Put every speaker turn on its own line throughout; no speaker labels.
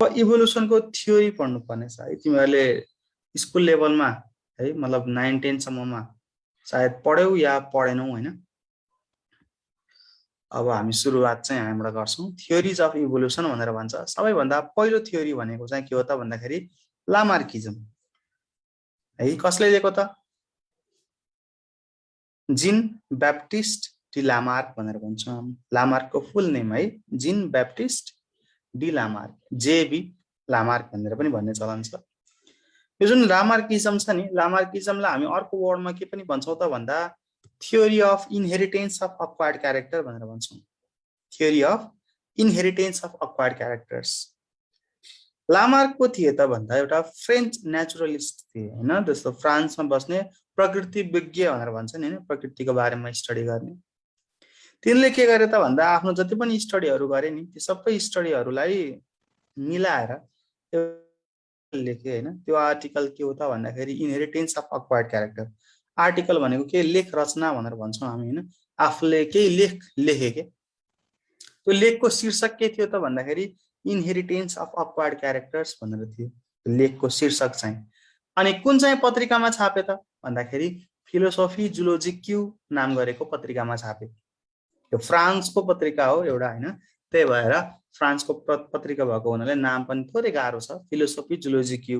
अब इभोल्युसनको थ्योरी पढ्नु पर्नेछ है तिमीहरूले स्कुल लेभलमा है मतलब 9 10 सम्ममा सायद पढ्यौ या पढेनौ हैन। अब हामी सुरुवात चाहिँ यहाँबाट गर्छौं। थ्योरीज अफ इभोल्युसन भनेर भन्छ। सबैभन्दा पहिलो थ्योरी भनेको चाहिँ के हो त भन्दाखेरि लामार्किजम है। कसले दिएको त? जीन बैप्टिस्ट डी लामार्क भनेर भन्छौं। लामार्कको फुल नेम है Jean Baptiste de Lamarck, JB Lamarck भनेर पनि भन्ने चलन छ। यो जुन लामार्किजम छ नि, लामार्किजमलाई हामी अर्को वर्डमा के पनि भन्छौं त भन्दा theory of inheritance of acquired character भनेर भन्छौं। Theory of inheritance of acquired characters. Lamarck को थिए त भन्दा एउटा फ्रेन्च नेचुरलिस्ट थिए हैन। जस्तो फ्रान्समा बस्ने प्रकृति विज्ञ भनेर भन्छ नि हैन, प्रकृतिको बारेमा स्टडी गर्ने। तिनले के गरे त भन्दा आफ्नो जति पनि स्टडीहरु गरे नि त्यो सबै स्टडीहरुलाई मिलाएर लेखे हैन। त्यो आर्टिकल के हो त भन्दाखेरि inheritance of acquired character. Article भनेको के लेख रचना भनेर भन्छौं हामी हैन। आफूले केही लेख लेखे के, त्यो लेखको शीर्षक के थियो त भन्दाखेरि इनहेरिटेन्स अफ अक्वायर्ड क्यारेक्टर्स भनेर थियो लेखको शीर्षक चाहिँ। अनि कुन चाहिँ पत्रिकामा छापे त भन्दाखेरि फिलोसफी जुलोजिक्यू नाम गरेको पत्रिकामा छापे। यो फ्रान्सको पत्रिका हो एउटा हैन। त्यही भएर फ्रान्सको पत्रिका भएको हुनाले नाम पनि थोरै गाह्रो छ, फिलोसफी जुलोजिक्यू।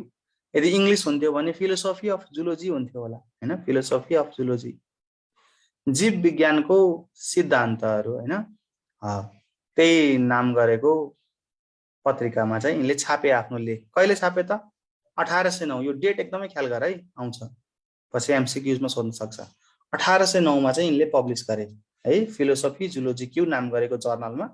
यदि इंग्लिश हुन्थ्यो भने फिलोसफी अफ जुलोजी हुन्थ्यो होला हैन, फिलोसफी अफ जुलोजी। जीव विज्ञानको सिद्धान्तहरु हैन, त्यही नाम गरेको पत्रिकामा चाहिँ यिनले छापे आफ्नो लेख। कहिले छापे त? 1809। यो डेट एकदमै ख्याल गर है, आउँछ पछि एमसीक्यूज मा सोध्न सक्छ। 1809 मा चाहिँ यिनले पब्लिश गरे है, फिलोसफी जुलोजिक्यू नाम गरेको जर्नलमा।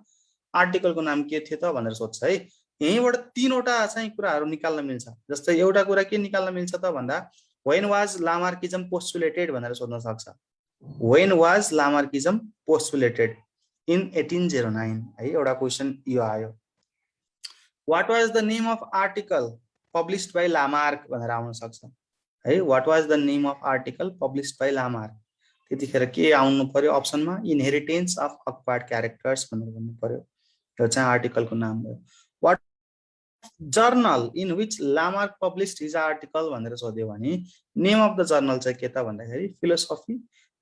आर्टिकलको नाम के थियो त भनेर सोध्छ है। यहीबाट तीनवटा चाहिँ कुराहरु निकाल्न मिल्छ। जस्तै एउटा कुरा के निकाल्न मिल्छ त भन्दा व्हेन वाज लामार्किजम पोस्टुलेटेड भनेर सोध्न सक्छ। When was Lamarckism postulated? In 1809 है। एउटा क्वेशन यो आयो। What was the name of article published by Lamarck भनेर आउन सक्छ है। What was the name of article published by Lamarck? त्यतिखेर के आउनु पर्यो अप्सनमा? इनहेरिटेन्स अफ अक्वायर्ड क्यारेक्टर्स भनेर भन्नु पर्यो। यो चाहिँ आर्टिकलको नाम हो। What journal in which Lamarck published his article भनेर सोध्यो भने नेम अफ द जर्नल चाहिँ के त भन्दाखेरि फिलोसफी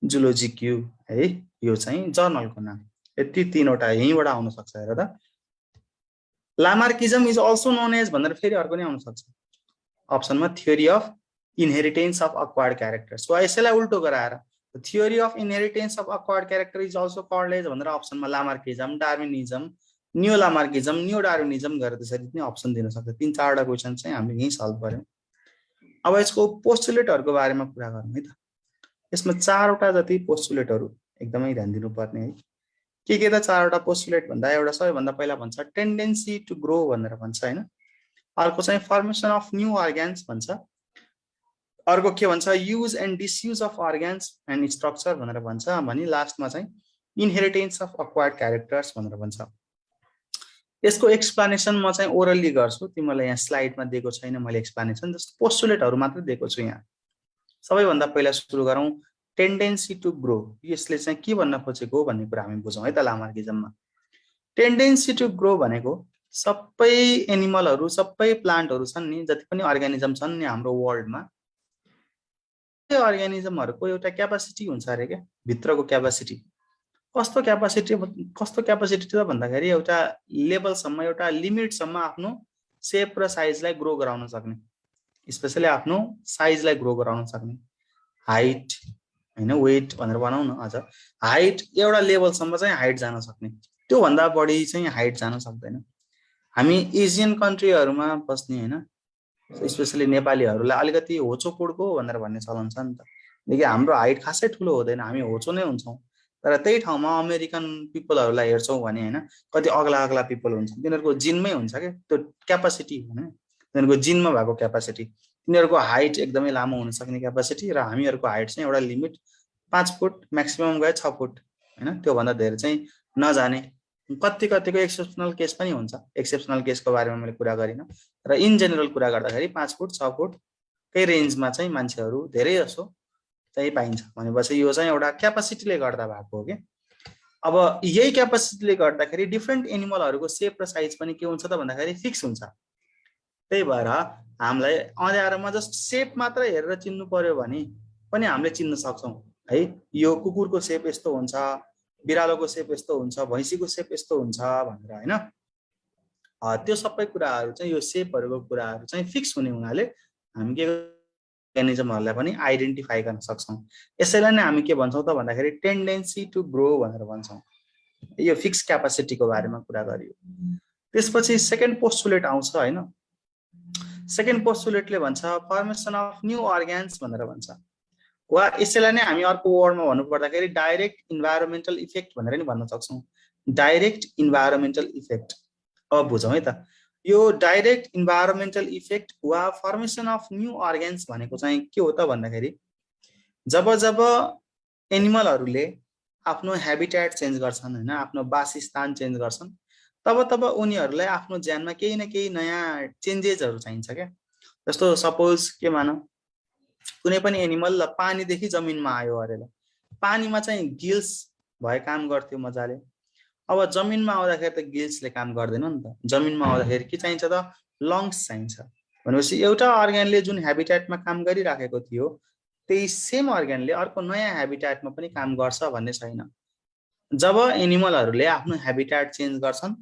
जुलोजिक्यू है। यो चाहिँ जर्नलको नाम। यति तीनवटा यहीँबाट आउन सक्छ हेर त। Lamarckism is also known as भनेर फेरि अर्को नै आउन सक्छ अप्सनमा, theory of inheritance of acquired characters. So यसैलाई उल्टो गराएर theory of inheritance of acquired character is also called as भनेर अप्सनमा Lamarckism, Darwinism, new Lamarckism, new Darwinism गरेर त्यसरी पनि अप्सन दिन सक्छ। 3-4 वटा क्वेशन चाहिँ हामीले यही सल्भ गर्यौं। अब यसको पोस्टुलेटहरुको बारेमा कुरा गरौँ है त। यसमा 4 वटा जति पोस्टुलेटहरु एकदमै ध्यान दिनुपर्ने है। के त 4 वटा पोस्टुलेट भन्दा एउटा सबैभन्दा पहिला भन्छ टेन्डेन्सी टु ग्रो भनेर भन्छ हैन। अर्को चाहिँ फर्मेसन अफ न्यू अर्गान्स भन्छ। अर्को के भन्छ use and disuse of organs and structure भनेर भन्छ। भनी लास्टमा चाहिँ इनहेरिटेन्स अफ अक्वायर्ड क्यारेक्टर्स भनेर भन्छ। यसको एक्सप्लेनेसन म चाहिँ ओरली गर्छु, तिमीलाई यहाँ स्लाइडमा दिएको छैन मैले एक्सप्लेनेसन, जस्ट पोस्टुलेटहरु मात्र दिएको छु यहाँ। सबैभन्दा पहिला सुरु गरौँ टेन्डेन्सी टु ग्रो। यसले चाहिँ के भन्न खोजेको भन्ने कुरा हामी बुझौँ है त लामार्किजममा। टेन्डेन्सी टु ग्रो भनेको सबै एनिमलहरु, सबै प्लान्टहरु छन् नि, जति पनि अर्गानिजम छन् नि हाम्रो वर्ल्डमा, त्यो अर्गानिजमहरुको एउटा क्यापासिटी हुन्छ अरे के, भित्रको क्यापासिटी। कस्तो क्यापासिटी त भन्दाखेरि एउटा लेभलसम्म, एउटा लिमिटसम्म आफ्नो शेप र साइजलाई ग्रो गराउन सक्ने, स्पेशली आफ्नो साइजलाई ग्रो गराउन सक्ने। हाइट हैन, वेट भनेर बनाउ न अझ। हाइट एउटा लेभलसम्म चाहिँ हाइट जान सक्ने, त्यो भन्दा बढी चाहिँ हाइट जान सक्दैन। हामी एसियन कन्ट्रीहरुमा बस्ने हैन, स्पेशली नेपालीहरुलाई अलिकति होचोपुडको भनेर भन्ने चलन छ नि त। देखि हाम्रो हाइट खासै ठुलो हुँदैन, हामी होचो नै हुन्छौं। तर त्यही ठाउँमा अमेरिकन पिपलहरुलाई हेर्छौं भने हैन कति अग्ला अग्ला पिपल हुन्छ, तिनीहरुको जिनमै हुन्छ के त्यो क्यापासिटी हैन, तिनीहरुको जिनमा भएको क्यापासिटी। तिनीहरुको हाइट एकदमै लामो हुन सक्ने क्यापासिटी, र हामीहरुको हाइट चाहिँ एउटा लिमिट 5 फुट, म्याक्सिमम गए 6 फुट हैन, त्यो भन्दा धेरै चाहिँ नजाने। कतिको एक्सेप्सनल केस पनि हुन्छ, एक्सेप्सनल केसको बारेमा मैले कुरा गरिन, र इन जेनरल कुरा गर्दाखेरि 5 फुट 6 फुट कै रेन्जमा चाहिँ मान्छेहरु धेरै जसो चाहिँ पाइन्छ। भनेपछि यो चाहिँ एउटा क्यापासिटीले गर्दा भएको हो के। अब यही क्यापासिटीले गर्दाखेरि डिफरेन्ट एनिमलहरुको शेप र साइज पनि के हुन्छ त भन्दाखेरि फिक्स हुन्छ। त्यही भएर हामीलाई अँध्यारोमा जस्ट सेप मात्र हेरेर चिन्नु पर्यो भने पनि हामीले चिन्न सक्छौँ है। यो कुकुरको सेप यस्तो हुन्छ, बिरालोको सेप यस्तो हुन्छ, भैँसीको सेप यस्तो हुन्छ भनेर हैन। त्यो सबै कुराहरू चाहिँ यो सेपहरूको कुराहरू चाहिँ फिक्स हुने हुनाले हामी के अर्गानिजमहरूलाई पनि आइडेन्टिफाई गर्न सक्छौँ। यसैलाई नै हामी के भन्छौँ त भन्दाखेरि टेन्डेन्सी टु ग्रो भनेर भन्छौँ। यो फिक्स क्यापासिटीको बारेमा कुरा गरियो। त्यसपछि सेकेन्ड पोस्टुलेट आउँछ हैन। सेकेन्ड पोस्टुलेटले भन्छ फर्मेसन अफ न्यू अर्गान्स भनेर भन्छ, वा यसैलाई नै हामी अर्को वर्डमा भन्नु पर्दाखेरि डाइरेक्ट इन्भाइरोमेन्टल इफेक्ट भनेर नि भन्न सक्छौँ। डाइरेक्ट इन्भाइरोमेन्टल इफेक्ट अब बुझौँ है त। यो डाइरेक्ट इन्भाइरोमेन्टल इफेक्ट वा फर्मेसन अफ न्यू अर्गान्स भनेको चाहिँ के हो त भन्दाखेरि जब जब एनिमलहरूले आफ्नो हेबिटेट चेन्ज गर्छन् हैन, आफ्नो वासस्थान चेन्ज गर्छन्, तब तब उनीहरूलाई आफ्नो ज्यानमा केही न केही नयाँ चेन्जेसहरू चाहिन्छ क्या। जस्तो सपोज के मान कुनै पनि एनिमल ल पानीदेखि जमिनमा आयो अरे, ल पानीमा चाहिँ गिल्स भए काम गर्थ्यो मजाले। अब जमिनमा आउँदाखेरि त गिल्सले काम गर्दैन नि त। जमिनमा आउँदाखेरि के चाहिन्छ त? लङ्स चाहिन्छ। भनेपछि एउटा अर्ग्यानले जुन हेबिटेटमा काम गरिराखेको थियो त्यही सेम अर्ग्यानले अर्को नयाँ हेबिटेटमा पनि काम गर्छ भन्ने छैन। जब एनिमलहरूले आफ्नो हेबिटेट चेन्ज गर्छन्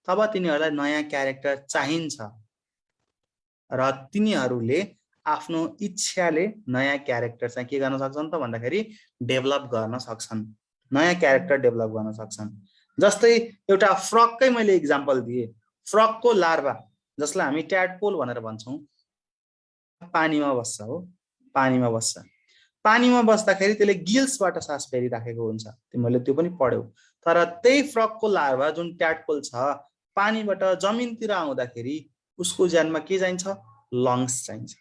तब तिनीहरूलाई नयाँ क्यारेक्टर चाहिन्छ र तिनीहरूले आफ्नो इच्छाले नयाँ क्यारेक्टर चाहिँ के गर्न सक्छन् त भन्दाखेरि डेभलप गर्न सक्छन्, नयाँ क्यारेक्टर डेभलप गर्न सक्छन्। जस्तै एउटा फ्रककै मैले इक्जाम्पल दिएँ। फ्रकको लार्भा जसलाई हामी ट्याडपोल भनेर भन्छौँ पानीमा बस्छ हो, पानीमा बस्छ। पानीमा बस्दाखेरि त्यसले गिल्सबाट सास फेरिराखेको हुन्छ, तिमीहरूले त्यो पनि पढ्यौ। तर त्यही फ्रकको लार्भा जुन ट्याडपोल छ पानीबाट जमिनतिर आउँदाखेरि उसको ज्यानमा के चाहिन्छ? लङ्स चाहिन्छ।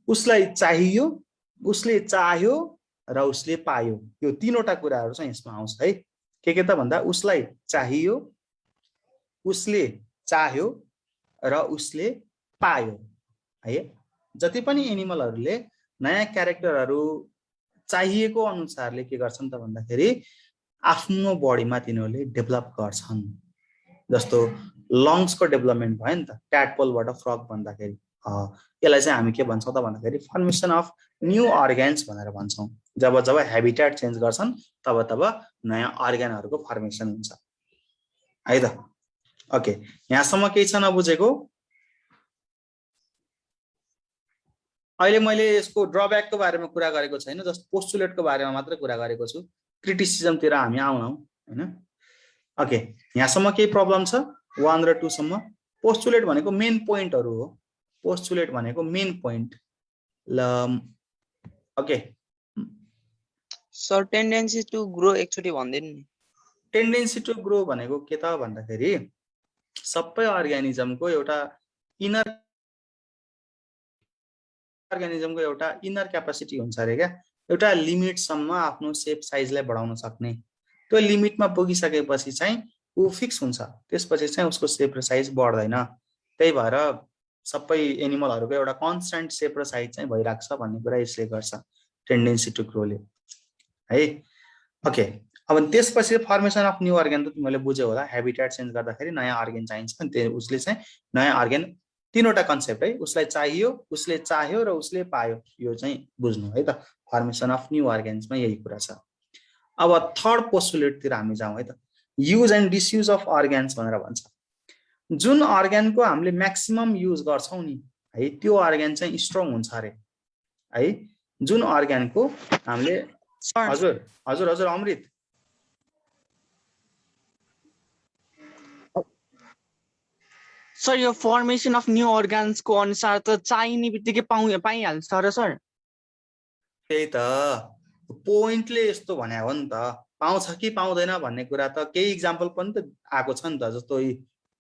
उसलाई चाहियो, उसले चाह्यो र उसले पायो। यो तीनवटा कुराहरू चाहिँ यसमा आउँछ है। के त भन्दा उसलाई चाहियो, उसले चाह्यो र उसले पायो है। जति पनि एनिमलहरूले नयाँ क्यारेक्टरहरू चाहिएको अनुसारले के गर्छन् त भन्दाखेरि आफ्नो बडीमा तिनीहरूले डेभलप गर्छन्। जस्तो लङ्सको डेभलपमेन्ट भयो नि त ट्याडपोलबाट फ्रक भन्दाखेरि। यसलाई चाहिँ हामी के भन्छौँ त भन्दाखेरि फर्मेसन अफ न्यू अर्ग्यान्स भनेर भन्छौँ। जब जब हेबिटेट चेन्ज गर्छन् तब तब नयाँ अर्ग्यानहरूको फर्मेसन हुन्छ है त। ओके, यहाँसम्म केही छ नबुझेको? अहिले मैले यसको ड्रब्याकको बारेमा कुरा गरेको छैन, जस्ट पोस्टुलेटको बारेमा मात्र कुरा गरेको छु। क्रिटिसिजमतिर हामी आउनौँ हैन। ओके, यहाँसम्म केही प्रब्लम छ? 1 र 2 सम्म। पोस्टुलेट भनेको मेन पोइन्टहरू हो। पोस्टुलेट भनेको मेन पोइन्ट। ल okay
sir, tendency to grow एकचोटि भनिदिनु नि।
टेन्डेन्सी टु ग्रो भनेको के त भन्दाखेरि सबै अर्गानिजमको एउटा इनर अर्गानिजमको एउटा इनर क्यापासिटी हुन्छ अरे क्या। एउटा लिमिटसम्म आफ्नो सेप साइजलाई बढाउन सक्ने। त्यो लिमिटमा पुगिसकेपछि चाहिँ ऊ फिक्स हुन्छ, त्यसपछि चाहिँ उसको सेप र साइज बढ्दैन। त्यही भएर सबै एनिमलहरूको एउटा कन्स्ट्यान्ट सेप र साइज चाहिँ भइरहेको छ भन्ने कुरा यसले गर्छ टेन्डेन्सी टु ग्रोले है। ओके, अब त्यसपछि फर्मेसन अफ न्यू अर्ग्यान त तिमीले बुझ्यौ होला। हेबिटेट चेन्ज गर्दाखेरि नयाँ अर्ग्यान चाहिन्छ, अनि उसले चाहिँ नयाँ अर्ग्यान, तीनवटा कन्सेप्ट है। उसलाई चाहियो, उसले चाह्यो र उसले पायो। यो चाहिँ बुझ्नु है त। फर्मेसन अफ न्यू अर्ग्यान्समा यही कुरा छ। अब थर्ड पोस्टुलेटतिर हामी जाउँ है त। Use and disuse of organs भनेर भन्छ। जुन अर्ग्यानको हामीले म्याक्सिमम युज गर्छौँ नि है त्यो अर्ग्यान चाहिँ स्ट्रङ हुन्छ अरे है। जुन अर्ग्यानको हामीले हजुर हजुर हजुर अमृत
सर, यो फर्मेसन अफ न्यू अर्गान्सको अनुसार त चाहिने बित्तिकै पाइहाल्छ र सर।
त्यही त पोइन्टले यस्तो भने हो नि त, पाउँछ कि पाउँदैन भन्ने कुरा त केही इक्जाम्पल पनि त आएको छ नि त। जस्तो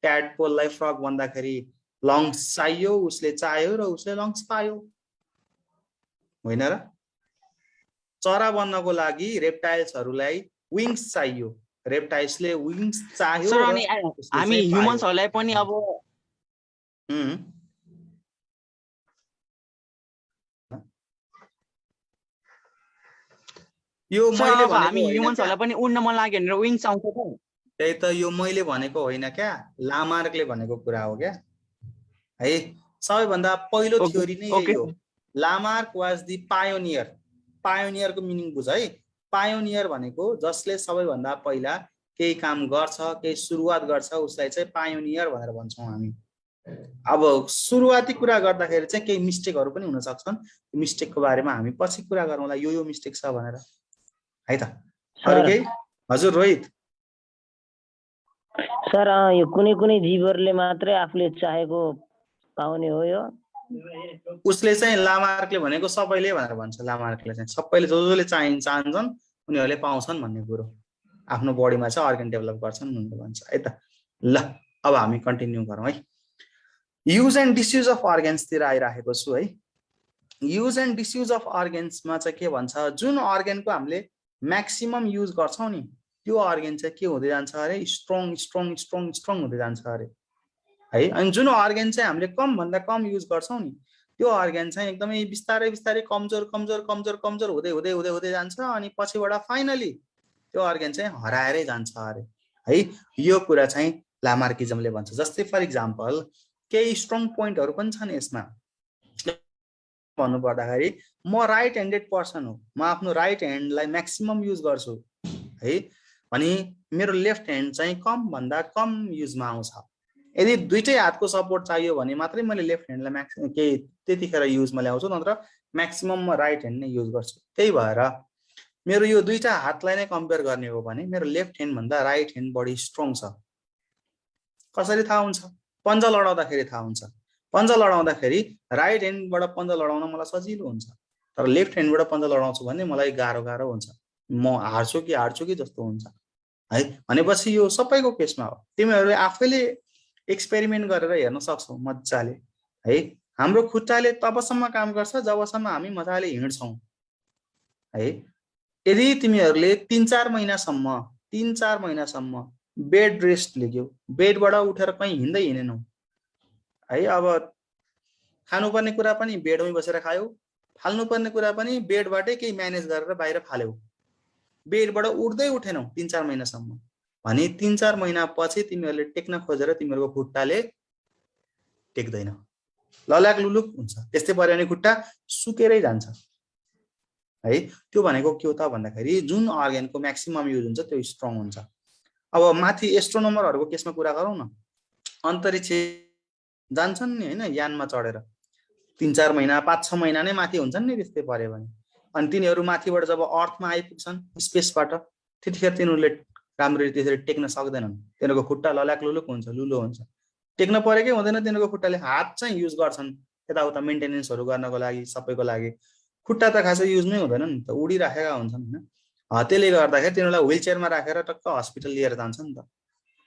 ट्याडपोललाई फ्रक भन्दाखेरि लङ्स चाहियो, उसले चाह्यो र उसले लङ्स पायो, होइन र? चरा बन्नको लागि रेप्टाइल्सहरूलाई विङ्स चाहियो, रेप्टाइल्सले विङ्स चाहियो।
सर, अनि हामी ह्युमन्सहरूलाई पनि अब यो मैले भनेको हामी ह्युमन्सहरूलाई पनि उड्न मन लाग्यो भनेर विङ्स आउँछ त।
त्यही त यो मैले भनेको होइन क्या, लामार्कले भनेको कुरा हो क्या है सबैभन्दा पहिलो
Okay,
थ्योरी नै यही
okay.
हो लामार्क वाज द पायोनियर पायोनियरको मिनिङ बुझ है पायोनियर भनेको जसले सबैभन्दा पहिला केही काम गर्छ केही सुरुवात गर्छ उसलाई चाहिँ पायोनियर भनेर भन्छौँ हामी अब सुरुवाती कुरा गर्दाखेरि चाहिँ केही मिस्टेकहरू पनि हुन सक्छन् मिस्टेकको बारेमा हामी पछि कुरा गरौँला यो मिस्टेक छ भनेर है त अरु केही हजुर रोहित
सर यो कुनै कुनै जीवहरूले मात्रै आफूले चाहेको पाउने हो यो
उसले चाहिँ लामार्कले भनेको सबैले भनेर भन्छ लामार्कले चाहिँ सबैले जसले चाहन्छन् उनीहरूले पाउँछन् भन्ने कुरो आफ्नो बडीमा चाहिँ अर्गन डेभलप गर्छन् भनेर भन्छ है त ल अब हामी कन्टिन्यू गरौँ है use and disuse of organs तिर आइराखेको छु है युज एन्ड डिसयुज अफ अर्गन्समा चाहिँ के भन्छ जुन अर्गनको हामीले म्याक्सिमम युज गर्छौं नि त्यो अर्गन चाहिँ के हुँदै जान्छ अरे स्ट्रङ स्ट्रङ स्ट्रङ स्ट्रङ हुँदै जान्छ अरे है अनि जुन अर्गन चाहिँ हामीले कम भन्दा कम युज गर्छौं नि त्यो अर्गन चाहिँ एकदमै बिस्तारै बिस्तारै कमजोर कमजोर कमजोर कमजोर हुँदै हुँदै हुँदै हुँदै जान्छ अनि पछिबाट फाइनली त्यो अर्गन चाहिँ हराएरै जान्छ अरे है यो कुरा चाहिँ लामार्किजमले भन्छ जस्तै फर इक्जाम्पल केही स्ट्रङ पोइन्टहरु पनि छन् यसमा भन्नु पर्दाखेरि म राइट ह्यान्डेड पर्सन हो म आफ्नो राइट ह्यान्डलाई म्याक्सिमम युज गर्छु है अनि मेरो लेफ्ट ह्यान्ड चाहिँ कम भन्दा कम युजमा आउँछ यदि दुईटै हातको सपोर्ट चाहियो भने मात्रै मैले लेफ्ट ह्यान्डलाई त्यतिखेर युजमा ल्याउँछु नत्र म्याक्सिमम म राइट ह्यान्ड नै युज गर्छु त्यही भएर मेरो यो दुईटा हातलाई नै कम्पेयर गर्ने हो भने मेरो लेफ्ट ह्यान्ड भन्दा राइट ह्यान्ड बढी स्ट्रङ छ कसरी थाहा हुन्छ पन्जा लडाउँदाखेरि थाहा हुन्छ पन्जा लडाउँदाखेरि राइट ह्यान्डबाट पन्जा लडाउन मलाई सजिलो हुन्छ तर लेफ्ट ह्यान्डबाट पन्जा लडाउँछु भने मलाई गाह्रो हुन्छ म हार्छु कि जस्तो हुन्छ है भनेपछि यो सबैको केसमा हो तिमीहरूले आफैले एक्सपेरिमेन्ट गरेर हेर्न सक्छौ मजाले है हाम्रो खुट्टाले तबसम्म काम गर्छ जबसम्म हामी मजाले हिँड्छौं है यदि तिमीहरूले 3-4 महिनासम्म बेड रेस्ट लियौ बेडबाट उठेर कहीँ हिँडेनौ है अब खानुपर्ने कुरा पनि बेडमै बसेर खायौ फाल्नुपर्ने कुरा पनि बेडबाटै केही म्यानेज गरेर बाहिर फाल्यौ बेडबाट उठ्दै उठेनौ 3-4 महिनासम्म भने 3-4 महिना पछि तिमीहरूले टेक्न खोजेर तिमीहरूको खुट्टाले टेक्दैन लल्याक लुलुक हुन्छ त्यस्तै पर्यो भने खुट्टा सुकेरै जान्छ है त्यो भनेको के हो त भन्दाखेरि जुन अर्गनको म्याक्सिमम युज हुन्छ त्यो स्ट्रङ हुन्छ अब माथि एस्ट्रोनोमरहरूको केसमा कुरा गरौँ न अन्तरिक्ष जान्छन् नि हैन यानमा चढेर 3-4 महिना 5-6 महिना नै माथि हुन्छन् नि त्यस्तै पर्यो भने अनि तिनीहरू माथिबाट जब अर्थमा आइपुग्छन् स्पेसबाट त्यतिखेर तिनीहरूले राम्ररी त्यसरी टेक्न सक्दैनन् तिनीहरूको खुट्टा लल्याक लुलुक हुन्छ लुलो हुन्छ टेक्न परेकै हुँदैन तिनीहरूको खुट्टाले हात चाहिँ युज गर्छन् यताउता मेन्टेनेन्सहरू गर्नको लागि सबैको लागि खुट्टा त खासै युजमै हुँदैन नि त उडिराखेका हुन्छन् हैन त्यसले गर्दाखेरि तिनीहरूलाई व्हीलचेयरमा राखेर टक्क हस्पिटल लिएर जान्छ नि त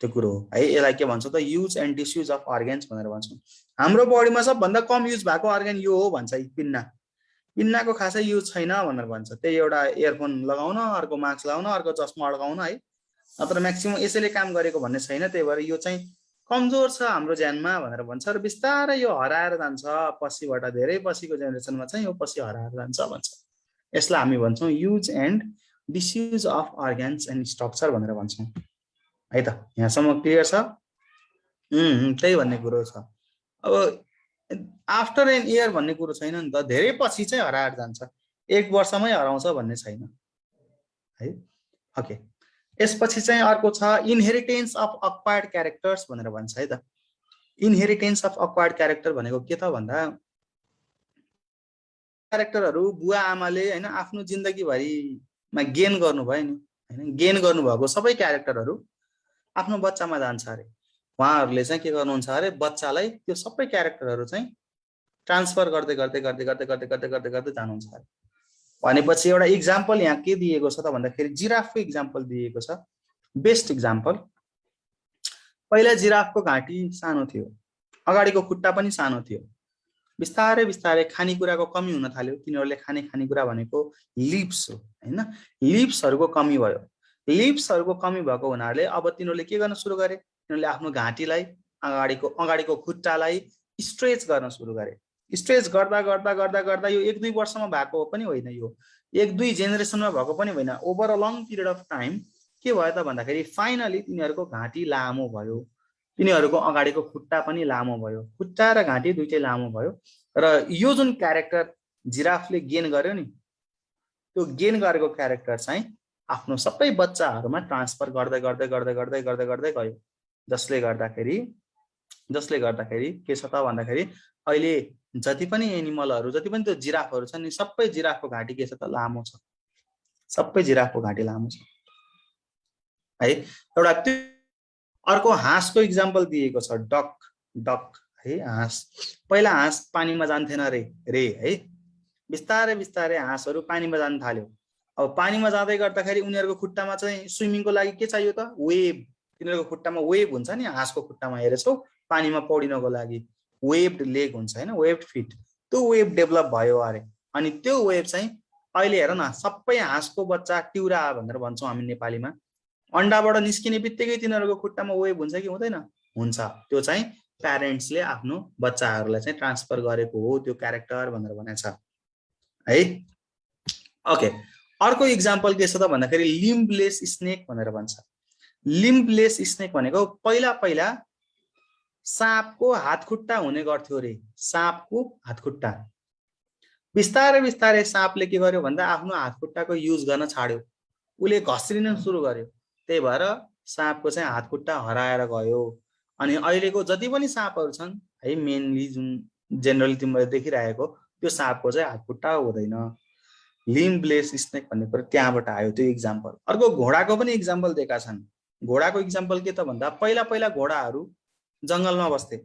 त्यो कुरो हो है यसलाई के भन्छ त use and disuse of organs भनेर भन्छौँ हाम्रो बडीमा सबभन्दा कम युज भएको अर्गन यो हो भन्छ पिन्नाको खासै युज छैन भनेर भन्छ त्यही एउटा इयरफोन लगाउन अर्को मास्क लगाउन अर्को चस्मा अड्काउन है नत्र म्याक्सिमम यसैले काम गरेको भन्ने छैन त्यही भएर यो चाहिँ कमजोर छ हाम्रो ज्यानमा भनेर भन्छ र बिस्तारै यो हराएर जान्छ पछिबाट धेरै पछिको जेनेरेसनमा चाहिँ यो पछि हराएर जान्छ भन्छ यसलाई हामी भन्छौँ use and disuse of organs and structure भनेर भन्छौँ है त यहाँसम्म क्लियर छ त्यही भन्ने कुरो छ अब आफ्टर एन इयर भन्ने कुरो छैन नि त धेरै पछि चाहिँ हराएर जान्छ 1 वर्षमै हराउँछ भन्ने छैन है ओके यसपछि चाहिँ अर्को छ इनहेरिटेन्स अफ अक्वायर्ड क्यारेक्टर्स भनेर भन्छ है त इनहेरिटेन्स अफ अक्वायर्ड क्यारेक्टर भनेको के त भन्दा क्यारेक्टरहरू बुवा आमाले हैन आफ्नो जिन्दगीभरिमा गेन गर्नुभयो नि हैन गेन गर्नुभएको सबै क्यारेक्टरहरू आफ्नो बच्चामा जान्छ अरे उहाँहरूले चाहिँ के गर्नुहुन्छ अरे बच्चालाई त्यो सबै क्यारेक्टरहरू चाहिँ ट्रान्सफर गर्दै गर्दै गर्दै गर्दै गर्दै गर्दै गर्दै गर्दै जानुहुन्छ अरे भनेपछि एउटा इक्जाम्पल यहाँ के दिएको छ त भन्दाखेरि जिराफको इक्जाम्पल दिएको छ बेस्ट इक्जाम्पल पहिला जिराफको घाँटी सानो थियो अगाडिको खुट्टा पनि सानो थियो बिस्तारै बिस्तारै खानेकुराको कमी हुन थाल्यो तिनीहरूले खानेकुरा भनेको लिप्स हो हैन लिप्सहरूको कमी भयो लिप्सहरूको कमी भएको हुनाले अब तिनीहरूले के गर्न सुरु गरे तिनीहरूले आफ्नो घाँटीलाई अगाडिको खुट्टालाई स्ट्रेच गर्न सुरु गरे स्ट्रेच गर्दा गर्दा गर्दा गर्दा यो 1-2 वर्षमा भएको पनि होइन यो 1-2 जेनेरेसनमा भएको पनि होइन over a long period of time के भयो त भन्दाखेरि फाइनली तिनीहरूको घाँटी लामो भयो तिनीहरूको अगाडिको खुट्टा पनि लामो भयो, खुट्टा र घाँटी दुइटै लामो भयो। र यो जुन क्यारेक्टर जिराफले गेन गर्यो नि, त्यो गेन गरेको क्यारेक्टर चाहिँ आफ्नो सबै बच्चाहरूमा ट्रान्सफर गर्दै गर्दै गर्दै गर्दै गर्दै गर्दै गयो। जसले गर्दाखेरि के छ त भन्दाखेरि अहिले जति पनि एनिमलहरू, जति पनि त्यो जिराफहरू छन् नि, सबै जिराफको घाँटी के छ त लामो छ, सबै जिराफको घाँटी लामो छ है। एउटा त्यो अर्को हाँसको इक्जाम्पल दिएको छ, डक है, हाँस। पहिला हाँस पानीमा जान्थेन रे है, बिस्तारै बिस्तारै हाँसहरू पानीमा जान थाल्यो। अब पानीमा जाँदै गर्दाखेरि उनीहरूको खुट्टामा चाहिँ स्विमिङको लागि के चाहियो त? वेभ। तिनीहरूको खुट्टामा वेभ हुन्छ नि, हाँसको खुट्टामा हेरेछौ पानीमा पौडिनको लागि वेभड लेग हुन्छ हैन, वेभड फिट। त्यो वेभ डेभलप भयो अरे। अनि त्यो वेभ चाहिँ अहिले हेर न, सबै हाँसको बच्चा टिउरा भनेर भन्छौँ हामी नेपालीमा। अन्डाबाट निस्किने बित्तिकै तिनीहरूको खुट्टामा वेभ हुन्छ कि हुँदैन? हुन्छ। त्यो चाहिँ प्यारेन्ट्सले आफ्नो बच्चाहरूलाई चाहिँ ट्रान्सफर गरेको हो त्यो क्यारेक्टर भनेर भनेछ है। ओके, अर्को इक्जाम्पल के छ त भन्दाखेरि लिम्बलेस स्नेक भनेर भन्छ। लिम्बलेस स्नेक भनेको पहिला पहिला साँपको हातखुट्टा हुने गर्थ्यो रे, साँपको हातखुट्टा। बिस्तारै बिस्तारै साँपले के गर्यो भन्दा आफ्नो हातखुट्टाको युज गर्न छाड्यो, उसले घस्रिन सुरु गर्यो। त्यही भएर साँपको चाहिँ हातखुट्टा हराएर गयो। अनि अहिलेको जति पनि साँपहरू छन् है, मेनली जुन जेनरली तिमीले देखिरहेको त्यो साँपको चाहिँ हातखुट्टा हुँदैन। लिम्बलेस स्नेक भन्ने कुरा त्यहाँबाट आयो त्यो इक्जाम्पल। अर्को घोडाको पनि इक्जाम्पल दिएका छन्। घोडाको इक्जाम्पल के त भन्दा पहिला पहिला घोडाहरू जङ्गलमा बस्थे।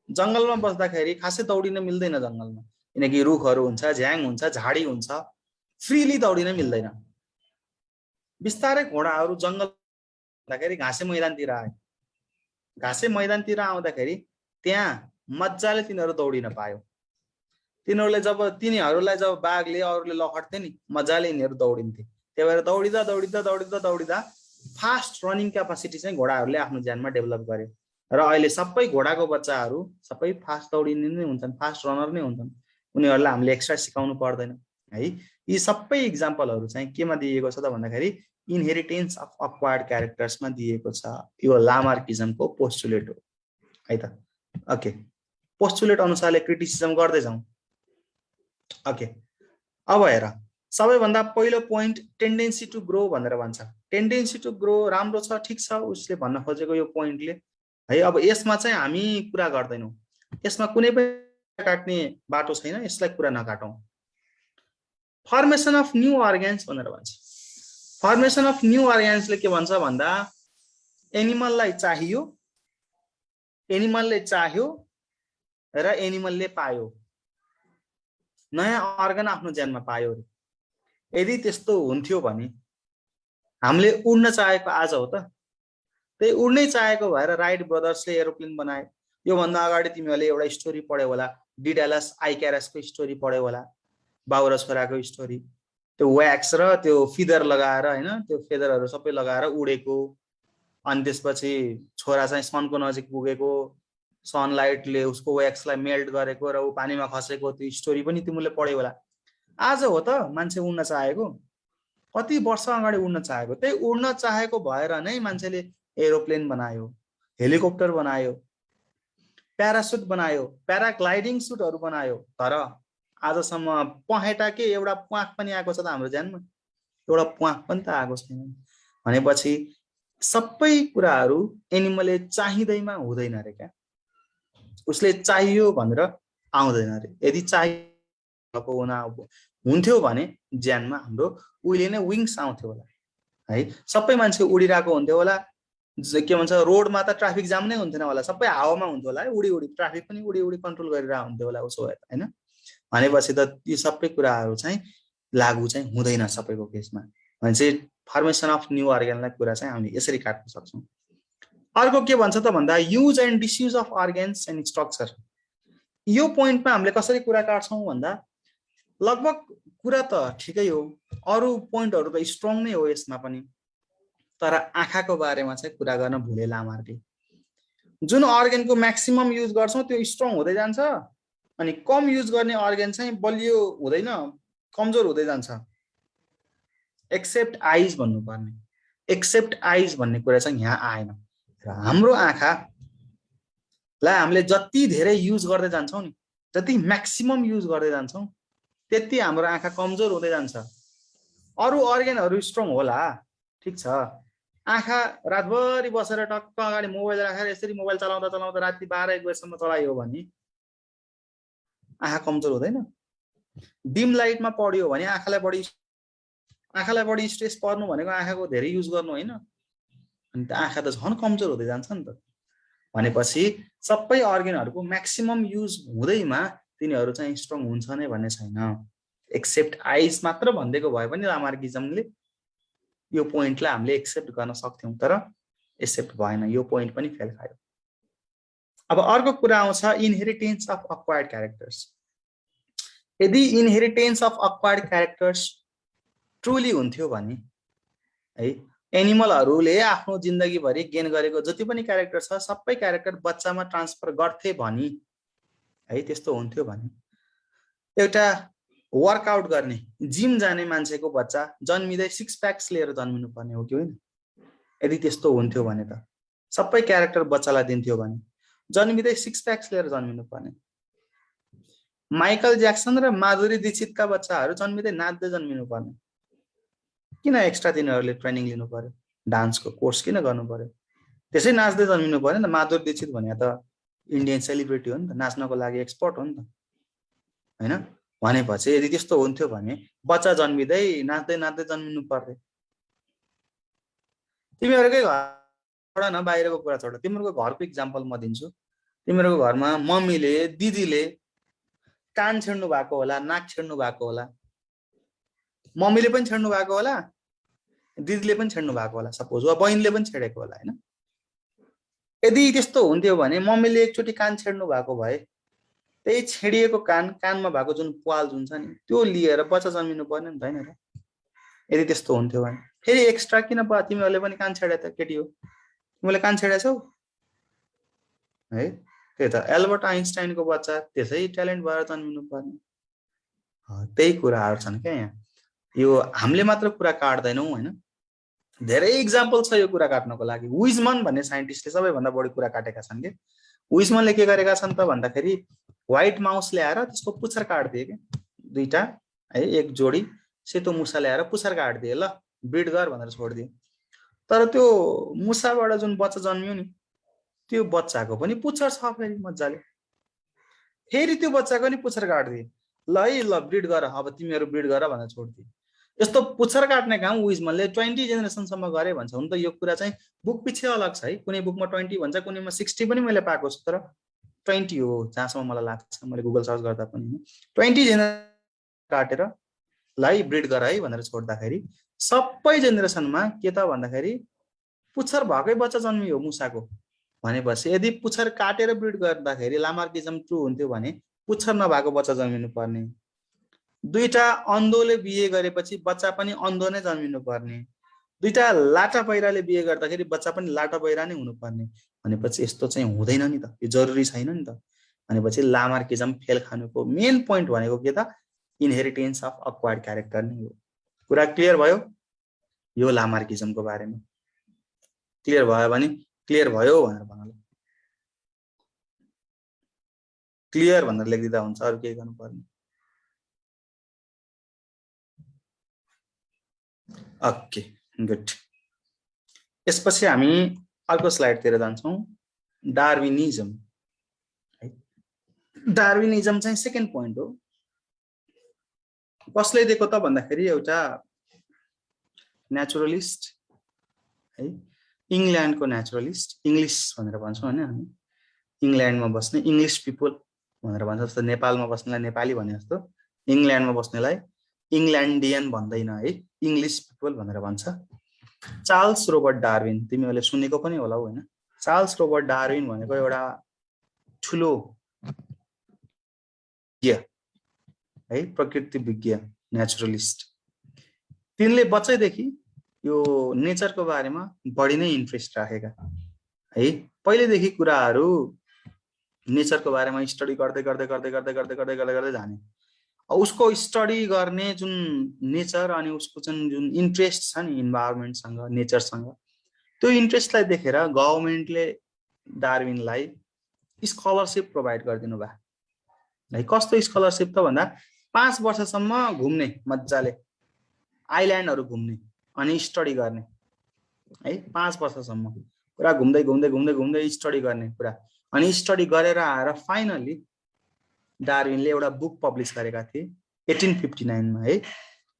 जङ्गलमा बस्दाखेरि खासै दौडिन मिल्दैन जङ्गलमा, किनकि रुखहरू हुन्छ, झ्याङ हुन्छ, झाडी हुन्छ, फ्रीली दौडिन मिल्दैन। बिस्तारै घोडाहरू जङ्गल भन्दाखेरि घाँसे मैदानतिर आए। घाँसे मैदानतिर आउँदाखेरि त्यहाँ मजाले तिनीहरू दौडिन पायो। तिनीहरूलाई जब बाघले अरूले लखट्थे नि, मजाले यिनीहरू दौडिन्थे। त्यही भएर दौडिँदा दौडिँदा दौडिँदा दौडिँदा फास्ट रनिङ क्यापासिटी चाहिँ घोडाहरूले आफ्नो ज्यानमा डेभलप गर्यो। र अहिले सबै घोडाको बच्चाहरू सबै फास्ट दौडिने नै हुन्छन्, फास्ट रनर नै हुन्छन्। उनीहरूलाई हामीले एक्स्ट्रा सिकाउनु पर्दैन है। यी सबै इक्जाम्पलहरू चाहिँ केमा दिएको छ त भन्दाखेरि इनहेरिटेन्स अफ अक्वायर्ड क्यारेक्टर्समा दिएको छ। यो लामार्किजमको पोस्टुलेट हो है त। ओके, पोस्टुलेट अनुसारले क्रिटिसिजम गर्दै जाउँ। ओके, अब हेर, सबैभन्दा पहिलो पोइन्ट टेन्डेन्सी टु ग्रो भनेर भन्छ। टेन्डेन्सी टु ग्रो राम्रो छ, ठिक छ, उसले भन्न खोजेको यो पोइन्टले है। अब यसमा चाहिँ हामी कुरा गर्दैनौँ, यसमा कुनै पनि काट्ने बाटो छैन, यसलाई कुरा नकाटौँ। फर्मेसन अफ न्यू अर्ग्यान्स भनेर भन्छ। फर्मेसन अफ न्यू अर्ग्यान्सले के भन्छ भन्दा एनिमलले चाह्यो र एनिमलले पायो, नयाँ अर्गन आफ्नो ज्यानमा पायो। यदि त्यस्तो हुन्थ्यो भने हामीले उड्न चाहेको आज हो त? त्यही उड्नै चाहेको भएर राइट ब्रदर्सले एरोप्लेन बनाए। योभन्दा अगाडि तिमीहरूले एउटा स्टोरी पढ्यौ होला, डिडालस आइक्यारसको स्टोरी पढ्यौ होला, बाउ र छोराको स्टोरी। त्यो व्याक्स र त्यो फिदर लगाएर होइन, त्यो फेदरहरू सबै लगाएर उडेको, अनि त्यसपछि छोरा चाहिँ सनको नजिक पुगेको, सनलाइटले उसको व्याक्सलाई मेल्ट गरेको र ऊ पानीमा खसेको, त्यो स्टोरी पनि तिमीले पढ्यौ होला। आज हो त मान्छे उड्न चाहेको? कति वर्ष अगाडि उड्न चाहेको। त्यही उड्न चाहेको भएर नै मान्छेले एरोप्लेन बनायो, हेलिकप्टर बनायो, प्यारासुट बनायो, प्याराग्लाइडिङ सुटहरू बनायो। तर आजसम्म पहेटाकै एउटा प्वाख पनि आएको छ त हाम्रो ज्यानमा? एउटा प्वाख पनि त आएको छैन। भनेपछि सबै कुराहरू एनिमलले चाहिँदैमा हुँदैन अरे क्या, उसले चाहियो भनेर आउँदैन अरे। यदि चाहिएको हुन्थ्यो भने ज्यानमा हाम्रो उहिले नै विङ्स आउँथ्यो होला है। सबै मान्छे उडिरहेको हुन्थ्यो होला, के भन्छ, रोडमा त ट्राफिक जाम नै हुन्थेन होला, सबै हावामा हुन्थ्यो होला है, उडी उडी ट्राफिक पनि उडी उडी कन्ट्रोल गरिरहेको हुन्थ्यो होला उसो भए होइन। भनेपछि त यी सबै कुराहरू चाहिँ लागू चाहिँ हुँदैन सबैको केसमा। भनेपछि फर्मेसन अफ न्यू अर्ग्यानलाई कुरा चाहिँ हामीले यसरी काट्न सक्छौँ। अर्को के भन्छ त भन्दा use and disuse of organs and structure. यो पोइन्टमा हामीले कसरी कुरा काट्छौँ भन्दा लगभग कुरा त ठिकै हो, अरू पोइन्टहरू त स्ट्रङ नै हो यसमा पनि, तर आँखाको बारेमा चाहिँ कुरा गर्न भुले लामार्कले। जुन अर्ग्यानको म्याक्सिमम युज गर्छौँ त्यो स्ट्रङ हुँदै जान्छ, अनि कम युज गर्ने अर्ग्यान चाहिँ बलियो हुँदैन, कमजोर हुँदै जान्छ। एक्सेप्ट आइज भन्नुपर्ने, एक्सेप्ट आइज भन्ने कुरा चाहिँ यहाँ आएन। र हाम्रो आँखा ला हामीले जति धेरै युज गर्दै जान्छौँ नि, जति म्याक्सिमम युज गर्दै जान्छौँ त्यति हाम्रो आँखा कमजोर हुँदै जान्छ। अरू अर्गेनहरू स्ट्रङ होला, ठिक छ, आँखा रातभरि बसेर टक्क अगाडि मोबाइल राखेर यसरी मोबाइल चलाउँदा चलाउँदा राति 12-1 बजेसम्म चलाइयो भने आँखा कमजोर हुँदैन। डिम लाइटमा पढ्यो भने आँखालाई बढी स्ट्रेस पर्नु भनेको आँखाको धेरै युज गर्नु होइन, अनि त आँखा त झन् कमजोर हुँदै जान्छ नि त। भनेपछि सबै अर्गेनहरूको म्याक्सिमम युज हुँदैमा तिनीहरू चाहिँ स्ट्रङ हुन्छ नै भन्ने छैन, एक्सेप्ट आइज मात्र भनिदिएको भए पनि लामार्किजमले यो पोइन्टलाई हामीले एक्सेप्ट गर्न सक्थ्यौँ, तर एक्सेप्ट भएन, यो पोइन्ट पनि फेल खायो। अब अर्को कुरा आउँछ इनहेरिटेन्स अफ अक्वायर्ड क्यारेक्टर्स। यदि inheritance of acquired characters truly हुन्थ्यो भने है, एनिमलहरूले आफ्नो जिन्दगीभरि गेन गरेको जति पनि क्यारेक्टर छ सबै क्यारेक्टर बच्चामा ट्रान्सफर गर्थे भनी है, त्यस्तो हुन्थ्यो भने एउटा वर्कआउट गर्ने जिम जाने मान्छेको बच्चा जन्मिँदै 6 प्याक्स लिएर जन्मिनु पर्ने हो कि होइन? यदि त्यस्तो हुन्थ्यो भने त सबै क्यारेक्टर बच्चालाई दिन्थ्यो भने जन्मिँदै 6 प्याक्स लिएर जन्मिनु पर्ने। माइकल ज्याक्सन र माधुरी दीक्षितका बच्चाहरू जन्मिँदै नाच्दै जन्मिनु पर्ने। किन एक्स्ट्रा तिनीहरूले ट्रेनिङ लिनु पर्यो, डान्सको कोर्स किन गर्नु पर्यो? त्यसै नाच्दै जन्मिनु पर्यो नि त। माधुरी दीक्षित भने त इन्डियन सेलिब्रिटी हो नि त, नाच्नको लागि एक्सपर्ट हो नि त होइन? भनेपछि यदि त्यस्तो हुन्थ्यो भने बच्चा जन्मिँदै नाच्दै नाच्दै जन्मिनु पर्ने। तिमीहरूकै घर न, बाहिरको कुरा छोड, तिमीहरूको घरको इक्जाम्पल म दिन्छु। तिमीहरूको घरमा मम्मीले दिदीले कान छेड्नु भएको होला, नाक छेड्नु भएको होला, मम्मीले पनि छेड्नु भएको होला, दिदीले पनि छेड्नु भएको होला, सपोज वा बहिनीले पनि छेडेको होला होइन? यदि त्यस्तो हुन्थ्यो भने मम्मीले एकचोटि कान छेड्नु भएको भए त्यही छेडिएको कानमा भएको जुन प्वाल जुन छ नि त्यो लिएर बच्चा जन्मिनु पर्ने नि त होइन र? यदि त्यस्तो हुन्थ्यो भने फेरि एक्स्ट्रा किन तिमीहरूले पनि कान छेडे त? केटी हो, तिमीले कान छेडेछौ है? त्यही त एल्बर्ट आइन्स्टाइनको बच्चा त्यसै ट्यालेन्ट भएर जन्मिनु पर्ने। त्यही कुराहरू छन् क्या यहाँ। यो हामीले मात्र कुरा काट्दैनौँ होइन, धेरै इक्जाम्पल छ यो कुरा काट्नको लागि। विजमन भन्ने साइन्टिस्टले सबैभन्दा बढी कुरा काटेका छन् कि विजमनले के गरेका छन् त भन्दाखेरि व्हाइट माउस ल्याएर त्यसको पुच्छर काट्दिए क्या, दुईटा है, एक जोडी सेतो मुसा ल्याएर पुच्छर काट्दिए, ल ब्रिड गर भनेर छोडिदिए। तर त्यो मुसाबाट जुन बच्चा जन्मियो नि त्यो बच्चाको पनि पुच्छर छ फेरि मजाले, फेरि त्यो बच्चाको नि पुच्छर काट्दिए, ल है ल ब्रिड गर, अब तिमीहरू ब्रिड गर भनेर छोडिदिए। यस्तो पुच्छर काट्ने काम विजमनले 20 जेनेरेसनसम्म गरे भन्छ। हुन त यो कुरा चाहिँ बुक पछि अलग छ है, कुनै बुकमा 20 भन्छ, कुनैमा 60 पनि मैले पाएको छु, तर 20 हो जहाँसम्म मलाई लाग्छ, मैले गुगल सर्च गर्दा पनि 20 जेनेरेसन काटेर ल है ब्रिड गर है भनेर छोड्दाखेरि सबै जेनेरेसनमा के त भन्दाखेरि पुच्छर भएकै बच्चा जन्मियो मुसाको। भनेपछि यदि पुच्छर काटेर ब्रिड गर्दाखेरि लामार्किजम ट्रु हुन्थ्यो भने पुच्छर नभएको बच्चा जन्मिनु पर्ने। दुईटा अन्धोले बिहे गरेपछि बच्चा पनि अन्धो नै जन्मिनु पर्ने। दुईटा लाटा पहिराले बिहे गर्दाखेरि बच्चा पनि लाटा पहिरा नै हुनुपर्ने। भनेपछि यस्तो चाहिँ हुँदैन नि त, यो जरुरी छैन नि त। भनेपछि लामार्किजम फेल खानुको मेन पोइन्ट भनेको के त? इनहेरिटेन्स अफ अक्वायर्ड क्यारेक्टर नै हो। कुरा क्लियर भयो यो लामार्किजमको बारेमा? क्लियर भयो भने क्लियर भयो भनेर भन्नु, क्लियर भनेर लेखिदिँदा हुन्छ, अरू केही गर्नु पर्ने। Okay good. यसपछि हामी अर्को स्लाइडतिर जान्छौँ, डार्विनिजम। डार्विनिजम चाहिँ सेकेन्ड पोइन्ट हो। कसले दिएको त भन्दाखेरि एउटा नेचुरलिस्ट है, इङ्ल्यान्डको नेचुरलिस्ट, इङ्ग्लिस भनेर भन्छौँ होइन हामी, इङ्ल्यान्डमा बस्ने इङ्ग्लिस पिपल भनेर भन्छ। जस्तो नेपालमा बस्नेलाई नेपाली भने जस्तो इङ्ल्यान्डमा बस्नेलाई इङ्ल्यान्डियन भन्दैन है, इङ्ग्लिस पिपल भनेर भन्छ। चार्ल्स रोबर्ट डार्विन, तिमीहरूले सुनेको पनि होला होइन? चार्ल्स रोबर्ट डार्विन भनेको एउटा ठुलो है, प्रकृति विज्ञ, नेचुरलिस्ट। तिनले बच्चैदेखि यो नेचरको बारेमा बढी नै इन्ट्रेस्ट राखेका है। पहिलेदेखि कुराहरू नेचरको बारेमा स्टडी गर्दै गर्दै गर्दै गर्दै गर्दै गर्दै गर्दै गर्दै जाने। उसको स्टडी गर्ने जुन नेचर अनि उसको जुन इन्ट्रेस्ट छ नि स्कलरशिप प्रोभाइड गरिदिनु भयो है। कस्तो स्कलरशिप त भन्दा 5 वर्षसम्म घुम्ने मजाले आइल्यान्डहरू घुम्ने अनि स्टडी गर्ने है। 5 वर्षसम्म पुरा घुम्दै घुम्दै घुम्दै घुम्दै स्टडी गर्ने पुरा, अनि स्टडी गरेर आएर फाइनली डार्विनले एउटा बुक पब्लिस गरेका थिए 1859 मा है।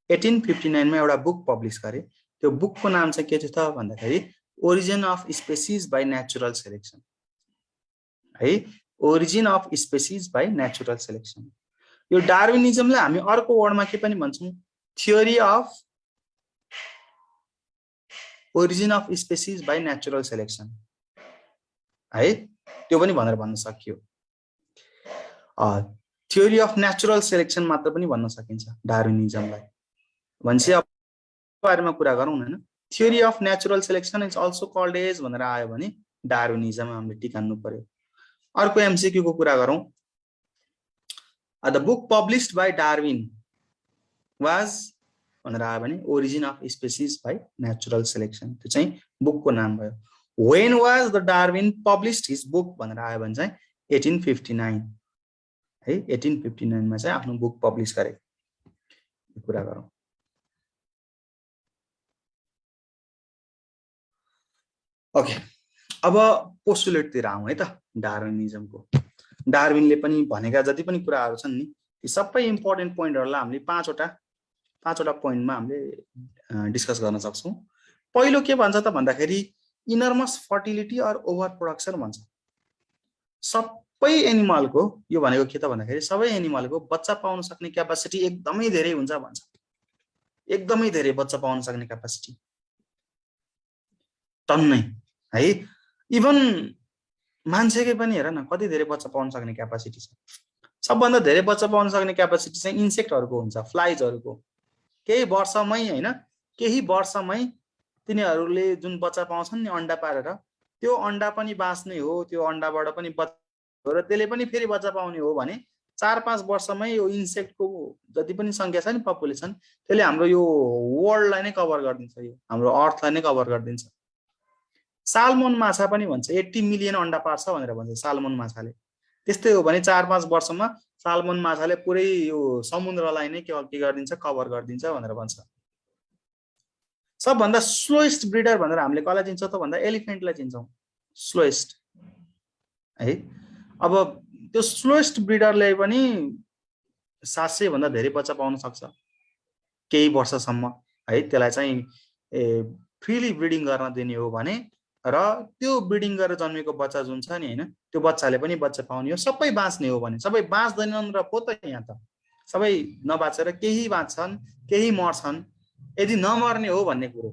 1859 मा एउटा बुक पब्लिस गरे। त्यो बुकको नाम चाहिँ के थियो त भन्दाखेरि origin of species by natural selection है। Origin of species by natural selection. यो डार्विनिजमलाई हामी अर्को वर्डमा के पनि भन्छौँ, theory of origin of species by natural selection है, त्यो पनि भनेर भन्न सकियो। थियोरी अफ नेचुरल सेलेक्सन मात्र पनि भन्न सकिन्छ डार्विनिजमलाई। भनेपछि अब बारेमा कुरा गरौँ हैन। Theory of natural selection is also called as भनेर आयो भने डार्विनिजम हामीले टिकान्नु पर्यो। अर्को एमसीक्यू को कुरा गरौँ। The book published by Darwin was भनेर आयो भने origin of species by natural selection, त्यो चाहिँ बुकको नाम भयो। When was the Darwin published his book भनेर आयो भने चाहिँ 1859 है। 1859 मा चाहिँ आफ्नो बुक पब्लिस गरे। यो कुरा गरौँ। ओके, अब पोस्टुलेटतिर आउँ है त डार्विनिजमको। डार्विनले पनि भनेका जति पनि कुराहरू छन् नि, ती सबै इम्पोर्टेन्ट पोइन्टहरूलाई हामीले पाँचवटा पोइन्टमा हामीले डिस्कस गर्न सक्छौँ। पहिलो के भन्छ त भन्दाखेरि enormous fertility or over production भन्छ। सबै एनिमलको, यो भनेको के त भन्दाखेरि सबै एनिमलको बच्चा पाउन सक्ने क्यापासिटी एकदमै धेरै हुन्छ भन्छ। एकदमै धेरै बच्चा पाउन सक्ने क्यापासिटी टन्नै है। इभन मान्छेकै पनि हेर न कति धेरै बच्चा पाउन सक्ने क्यापासिटी छ। सबभन्दा धेरै बच्चा पाउन सक्ने क्यापासिटी चाहिँ इन्सेक्टहरूको हुन्छ, फ्लाइजहरूको। केही वर्षमै हैन, केही वर्षमै तिनीहरूले जुन बच्चा पाउँछन् नि अन्डा पारेर, त्यो अन्डा पनि बाँच्ने हो, त्यो अन्डाबाट पनि बच्चा हो र त्यसले पनि फेरि बच्चा पाउने हो भने 4-5 वर्षमै यो इन्सेक्टको जति पनि संख्या छ नि पपुलेसन, त्यसले हाम्रो यो वर्ल्डलाई नै कभर गरिदिन्छ, यो हाम्रो अर्थलाई नै कभर गरिदिन्छ। सालमन माछा पनि भन्छ 80 मिलियन अन्डा पार्छ भनेर भन्छ सालमन माछाले। त्यस्तै हो भने 4-5 वर्षमा सालमन माछाले पुरै यो समुद्रलाई नै के गरिदिन्छ, कभर गरिदिन्छ भनेर भन्छ। सबभन्दा स्लोएस्ट ब्रिडर भनेर हामीले कसलाई चिन्छौँ त भन्दा एलिफेन्टलाई चिन्छौँ, स्लोएस्ट है। अब त्यो स्लोएस्ट ब्रिडरले पनि 700 भन्दा धेरै बच्चा पाउन सक्छ केही वर्षसम्म है। त्यसलाई चाहिँ फ्रीली ब्रिडिङ गर्न दिने हो भने, र त्यो ब्रिडिङ गरेर जन्मेको बच्चा जुन छ नि हैन, त्यो बच्चाले पनि बच्चा पाउने हो, सबै बाँच्ने हो भने। सबै बाँच्दैनन् र पो त यहाँ त सबै नबाँचेर केही बाँच्छन् केही मर्छन्। यदि नमर्ने हो भन्ने कुरो,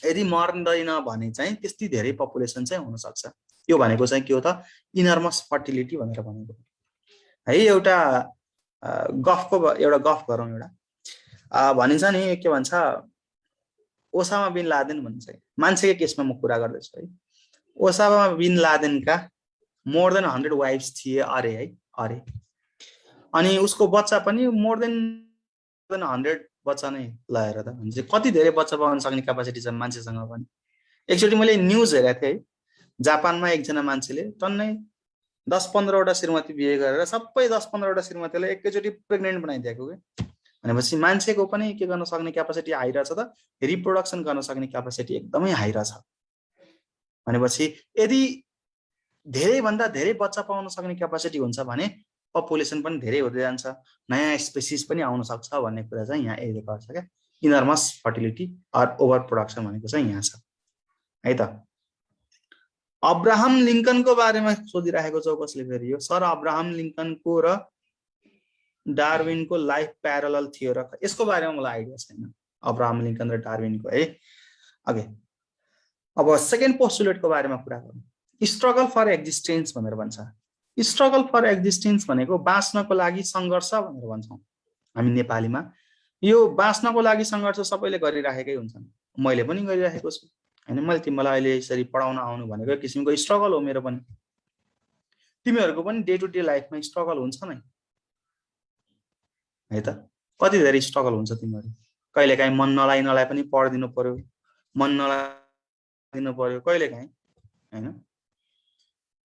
यदि मर्दैन भने चाहिँ त्यति धेरै पपुलेसन चाहिँ हुन सक्छ। यो भनेको चाहिँ के हो त, इनर्मस फर्टिलिटी भनेर भनेको है। एउटा गफ गरौँ। एउटा भनिन्छ नि, के भन्छ, ओसामा बिन लादेन भन्छ। मान्छेकै केसमा म कुरा गर्दैछु है। ओसामा बिन लादेनका मोर देन 100 वाइफ्स थिए अरे है, अरे। अनि उसको बच्चा पनि मोर देन 100 बच्चा नै लगाएर त भन्छ। कति धेरै बच्चा पाउन सक्ने क्यापासिटी छ मान्छेसँग पनि। एकचोटि मैले न्युज हेरेको थिएँ है, जापानमा एकजना मान्छेले टन्नै 10-15 वटा श्रीमती बिहे गरेर सबै 10-15 वटा श्रीमतीलाई एकैचोटि प्रेग्नेन्ट बनाइदिएको के। भनेपछि मान्छेको पनि के गर्न सक्ने क्यापासिटी हाई रहेछ त, रिप्रोडक्सन गर्न सक्ने क्यापासिटी एकदमै हाई रहेछ। भनेपछि यदि धेरै भन्दा धेरै बच्चा पाउन सक्ने क्यापासिटी हुन्छ भने पपुलेसन पनि धेरै हुँदै जान्छ, नयाँ स्पेसिस पनि आउन सक्छ भन्ने कुरा चाहिँ यहाँ एरिएको छ क्या। Enormous fertility or over production भनेको चाहिँ यहाँ छ है त। अब्राहम लिङ्कनको बारेमा सोधिरहेको छौ कसले फेरि। यो सर अब्राहम लिङ्कनको र डार्विनको लाइफ प्यारलल थियो र यसको बारेमा मलाई आइडिया छैन, अब्राहम लिङ्कन र डार्विनको है। ओके, अब सेकेन्ड पोस्टुलेटको बारेमा कुरा गरौँ। स्ट्रगल फर एक्जिस्टेन्स भनेर भन्छ। स्ट्रगल फर एक्जिस्टेन्स भनेको बाँच्नको लागि सङ्घर्ष भनेर भन्छौँ हामी नेपालीमा। यो बाँच्नको लागि सङ्घर्ष सबैले गरिराखेकै हुन्छन्, मैले पनि गरिराखेको छु हैन। मैले तिमीलाई अहिले यसरी पढाउन आउनु भनेको एक किसिमको स्ट्रगल हो मेरो पनि। तिमीहरूको पनि डे टु डे लाइफमा स्ट्रगल हुन्छ नै है त। कति धेरै स्ट्रगल हुन्छ तिमीहरू। कहिलेकाहीँ मन नलाइ पनि पढिदिनु पर्यो, मन नलाइदिनु पर्यो कहिलेकाहीँ हैन।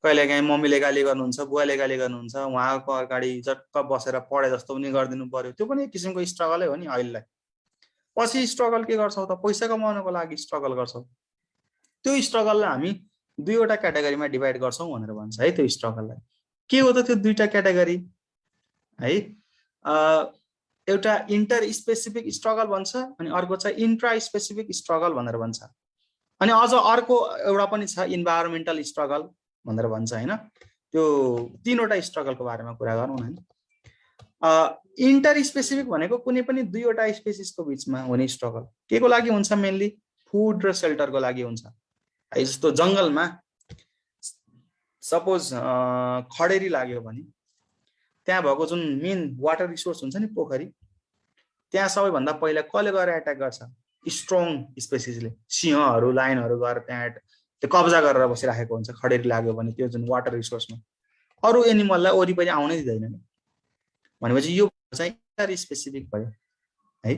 कहिलेकाहीँ मम्मीले गाली गर्नुहुन्छ, बुवाले गाली गर्नुहुन्छ, उहाँको अगाडि झट्ट बसेर पढे जस्तो पनि गरिदिनु पर्यो, त्यो पनि एक किसिमको स्ट्रगलै हो नि अहिलेलाई। पछि स्ट्रगल के गर्छौ त, पैसा कमाउनको लागि स्ट्रगल गर्छौ। त्यो स्ट्रगललाई हामी दुईवटा क्याटेगोरीमा डिभाइड गर्छौँ भनेर भन्छ है। त्यो स्ट्रगललाई के हो त त्यो दुईटा क्याटेगोरी है, एउटा इन्टर स्पेसिफिक स्ट्रगल भन्छ अनि अर्को चाहिँ इन्ट्रा स्पेसिफिक स्ट्रगल भनेर भन्छ। अनि अझ अर्को एउटा पनि छ इन्भाइरोमेन्टल स्ट्रगल भनेर भन्छ हैन। त्यो तीनवटा स्ट्रगलको बारेमा कुरा गरौँ न। इन्टर स्पेसिफिक भनेको कुनै पनि दुईवटा स्पेसिसको बिचमा हुने स्ट्रगल के को लागि हुन्छ, मेनली फुड र सेल्टरको लागि हुन्छ है। जस्तो जंगलमा सपोज खडेरी लाग्यो भने त्यहाँ भएको जुन मेन वाटर रिसोर्स हुन्छ नि पोखरी, त्यहाँ सबैभन्दा पहिला कसले गएर एट्याक गर्छ, स्ट्रङ स्पेसिसले, सिंहहरू लाइनहरू गएर त्यहाँ त्यो कब्जा गरेर बसिराखेको हुन्छ। खडेरी लाग्यो भने त्यो जुन वाटर रिसोर्समा अरू एनिमललाई वरिपरि आउनै दिँदैन नि, भनेपछि यो चाहिँ इन्टर स्पेसिफिक भयो है।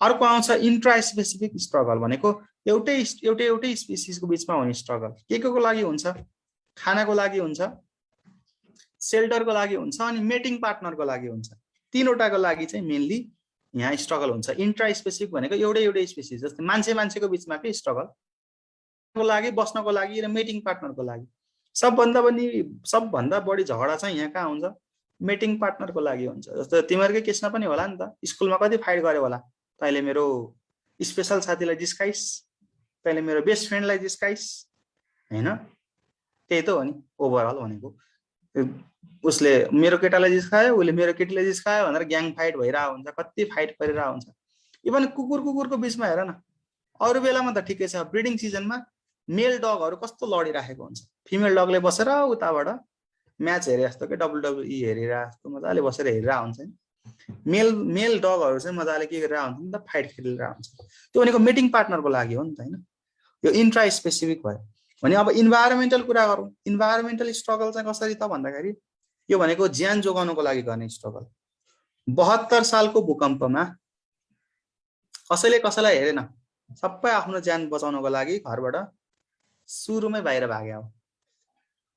अर्को आउँछ इन्ट्रा स्पेसिफिक स्ट्रगल भनेको एउटै स्पेसिसको बिचमा हुने स्ट्रगल के को लागि हुन्छ, खानाको लागि हुन्छ, सेल्टरको लागि हुन्छ अनि मेटिङ पार्टनरको लागि हुन्छ। तीनवटाको लागि चाहिँ मेनली यहाँ स्ट्रगल हुन्छ। इन्ट्रा स्पेसिफिक भनेको एउटै स्पेसिस, जस्तै मान्छेको बिचमा के स्ट्रगल को लागि, बस्नको लागि र मेटिङ पार्टनरको लागि। सबभन्दा बढी झगडा चाहिँ यहाँ कहाँ हुन्छ, मेटिङ पार्टनरको लागि हुन्छ। जस्तो तिमीहरूकै केसमा पनि होला नि त, स्कुलमा कति फाइट गर्यो होला, तैँले मेरो स्पेसल साथीलाई जिस्काइस, तैँले मेरो बेस्ट फ्रेन्डलाई जिस्काइस हैन, त्यही त हो नि ओभरअल भनेको। उसले मेरो केटालाई जिस्कायो, उसले मेरो केटीलाई जिस्कायो भनेर ग्याङ फाइट भइरहेको हुन्छ, कति फाइट परिरहेको हुन्छ। इभन कुकुरको बिचमा हेर न, अरू बेलामा त ठिकै छ, ब्रिडिङ सिजनमा मेल डगहरू कस्तो लडिराखेको हुन्छ, फिमेल डगले बसेर उताबाट म्याच हेरे जस्तो के WWE हेरेर जस्तो मजाले बसेर हेरिरहेको हुन्छ नि। मेल डगहरू चाहिँ मजाले के गरिरहेको हुन्छ नि त, फाइट खेलिरहेको हुन्छ। त्यो भनेको मेटिङ पार्टनरको लागि हो नि त हैन। यो इन्ट्रा स्पेसिफिक भयो भने अब इन्भाइरोमेन्टल कुरा गरौँ। इन्भाइरोमेन्टल स्ट्रगल चाहिँ कसरी त भन्दाखेरि यो भनेको ज्यान जोगाउनको लागि गर्ने स्ट्रगल। 72 सालको भूकम्पमा कसैलाई हेरेन, सबै आफ्नो ज्यान बचाउनको लागि घरबाट सुरुमै बाहिर भागे हो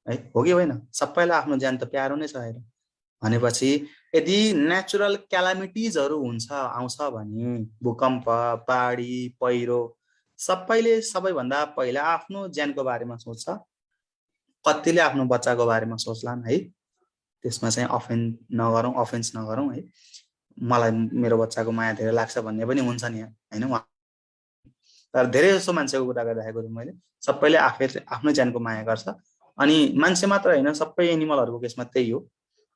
है, हो कि होइन? सबैलाई आफ्नो ज्यान त प्यारो नै छ हेर। भनेपछि यदि नेचुरल क्यालामिटिजहरू आउँछ भने भूकम्प, बाढी, पहिरो, सबैले सबैभन्दा पहिला आफ्नो ज्यानको बारेमा सोच्छ, कतिले आफ्नो बच्चाको बारेमा सोच्लान् है। त्यसमा चाहिँ अफेन्स नगरौँ है। मलाई मेरो बच्चाको माया धेरै लाग्छ भन्ने पनि हुन्छ नि हैन। तर धेरै जसो मान्छेको कुरा गरिरहेको छु मैले, सबैले आफ्नो ज्यानको माया गर्छ। अनि मान्छे मात्र होइन, सबै एनिमलहरूको केसमा त्यही हो।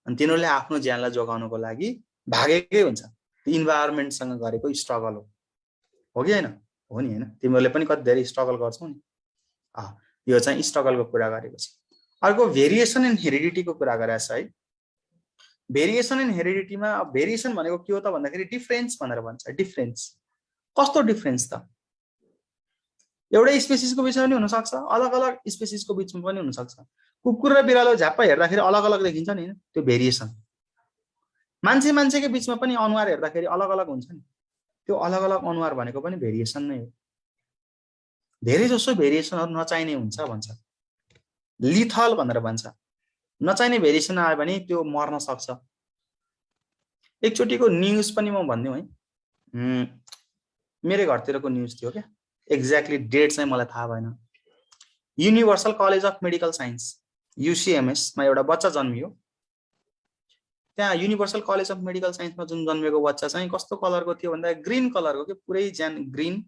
अनि तिनीहरूले आफ्नो ज्यानलाई जोगाउनको लागि भागेकै हुन्छ। इन्भाइरोमेन्टसँग गरेको स्ट्रगल हो कि होइन? हो नि हैन? तिमीहरूले पनि कति धेरै स्ट्रगल गर्छौ नि। यो चाहिँ स्ट्रगलको कुरा गरेको छ। अर्को भेरिएसन इन हेरिडिटीको कुरा गरेको छ है। भेरिएसन इन हेरिडिटीमा भेरिएसन भनेको के हो त भन्दाखेरि डिफरेन्स भनेर भन्छ। डिफरेन्स कस्तो डिफरेन्स त? एउटै स्पेसिसको बिचमा पनि हुन सक्छ, अलग अलग स्पेसिसको बिचमा पनि हुन सक्छ। कुकुर र बिरालो झ्याप्प हेर्दाखेरि अलग अलग देखिन्छ नि, त्यो भेरिएसन। मान्छेकै बिचमा पनि अनुहार हेर्दाखेरि अलग अलग हुन्छ नि, त्यो अलग अलग अनुहार भनेको पनि भेरिएसन नै हो। धेरै जसो भेरिएसनहरू नचाहिने हुन्छ भन्छ, लिथल भनेर भन्छ। नचाहिने भेरिएसन आयो भने त्यो मर्न सक्छ। एकचोटिको न्युज पनि म भन्दिउँ है, मेरो घरतिरको न्युज थियो क्या, एक्ज्याक्टली डेट चाहिँ मलाई थाहा भएन। Universal college of medical science UCMS मा एउटा बच्चा जन्मियो। त्यहाँ युनिभर्सल कलेज अफ मेडिकल साइन्समा जुन जन्मेको बच्चा चाहिँ कस्तो कलरको थियो भन्दा ग्रीन कलरको के, पुरै ज्यान ग्रीन,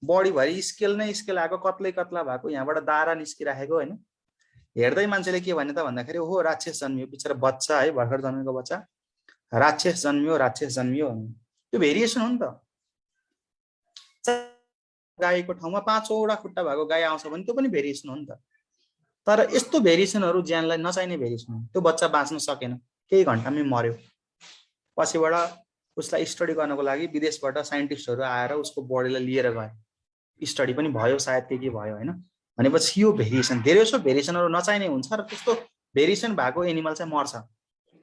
बडीभरि स्केल आएको, कत्ला भएको, यहाँबाट दारा निस्किराखेको होइन। हेर्दै मान्छेले के भने त भन्दाखेरि ओहो राक्षस जन्मियो, बिचरा बच्चा है, भर्खर जन्मेको बच्चा, राक्षस जन्मियो त्यो भेरिएसन हो नि त। गाईको ठाउँमा 5वटा खुट्टा भएको गाई आउँछ भने त्यो पनि भेरिएसन हो नि त। तर यस्तो भेरिएसनहरू ज्यानलाई नचाहिने भेरिएसन हो। त्यो बच्चा बाँच्न सकेन, केही घन्टामै मर्यो। पछिबाट उसलाई स्टडी गर्नको लागि विदेशबाट साइन्टिस्टहरू आएर उसको बडीलाई लिएर गए, स्टडी पनि भयो, सायद के भयो होइन। भनेपछि यो भेरिएसन, धेरै जसो भेरिएसनहरू नचाहिने हुन्छ र त्यस्तो भेरिएसन भएको एनिमल चाहिँ मर्छ।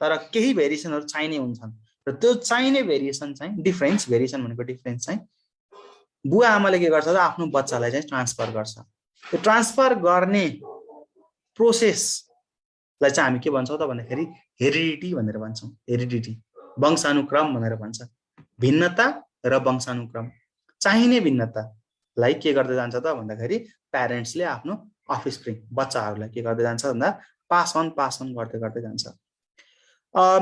तर केही भेरिएसनहरू चाहिने हुन्छन् र त्यो चाहिने भेरिएसन चाहिँ डिफरेन्स, भेरिएसन भनेको डिफरेन्स चाहिँ बुवा आमाले के गर्छ त आफ्नो बच्चालाई चाहिँ ट्रान्सफर गर्छ। त्यो ट्रान्सफर गर्ने प्रोसेस लाई चाहिँ हामी के भन्छौँ त भन्दाखेरि हेरिडिटी भनेर भन्छौँ। हेरिडिटी वंशानुक्रम भनेर भन्छ। भिन्नता र वंशानुक्रम, चाहिने भिन्नतालाई के गर्दै जान्छ त भन्दाखेरि प्यारेन्ट्सले आफ्नो अफस्प्रिङ बच्चाहरूलाई के गर्दै जान्छ भन्दा पास अन गर्दै गर्दै जान्छ।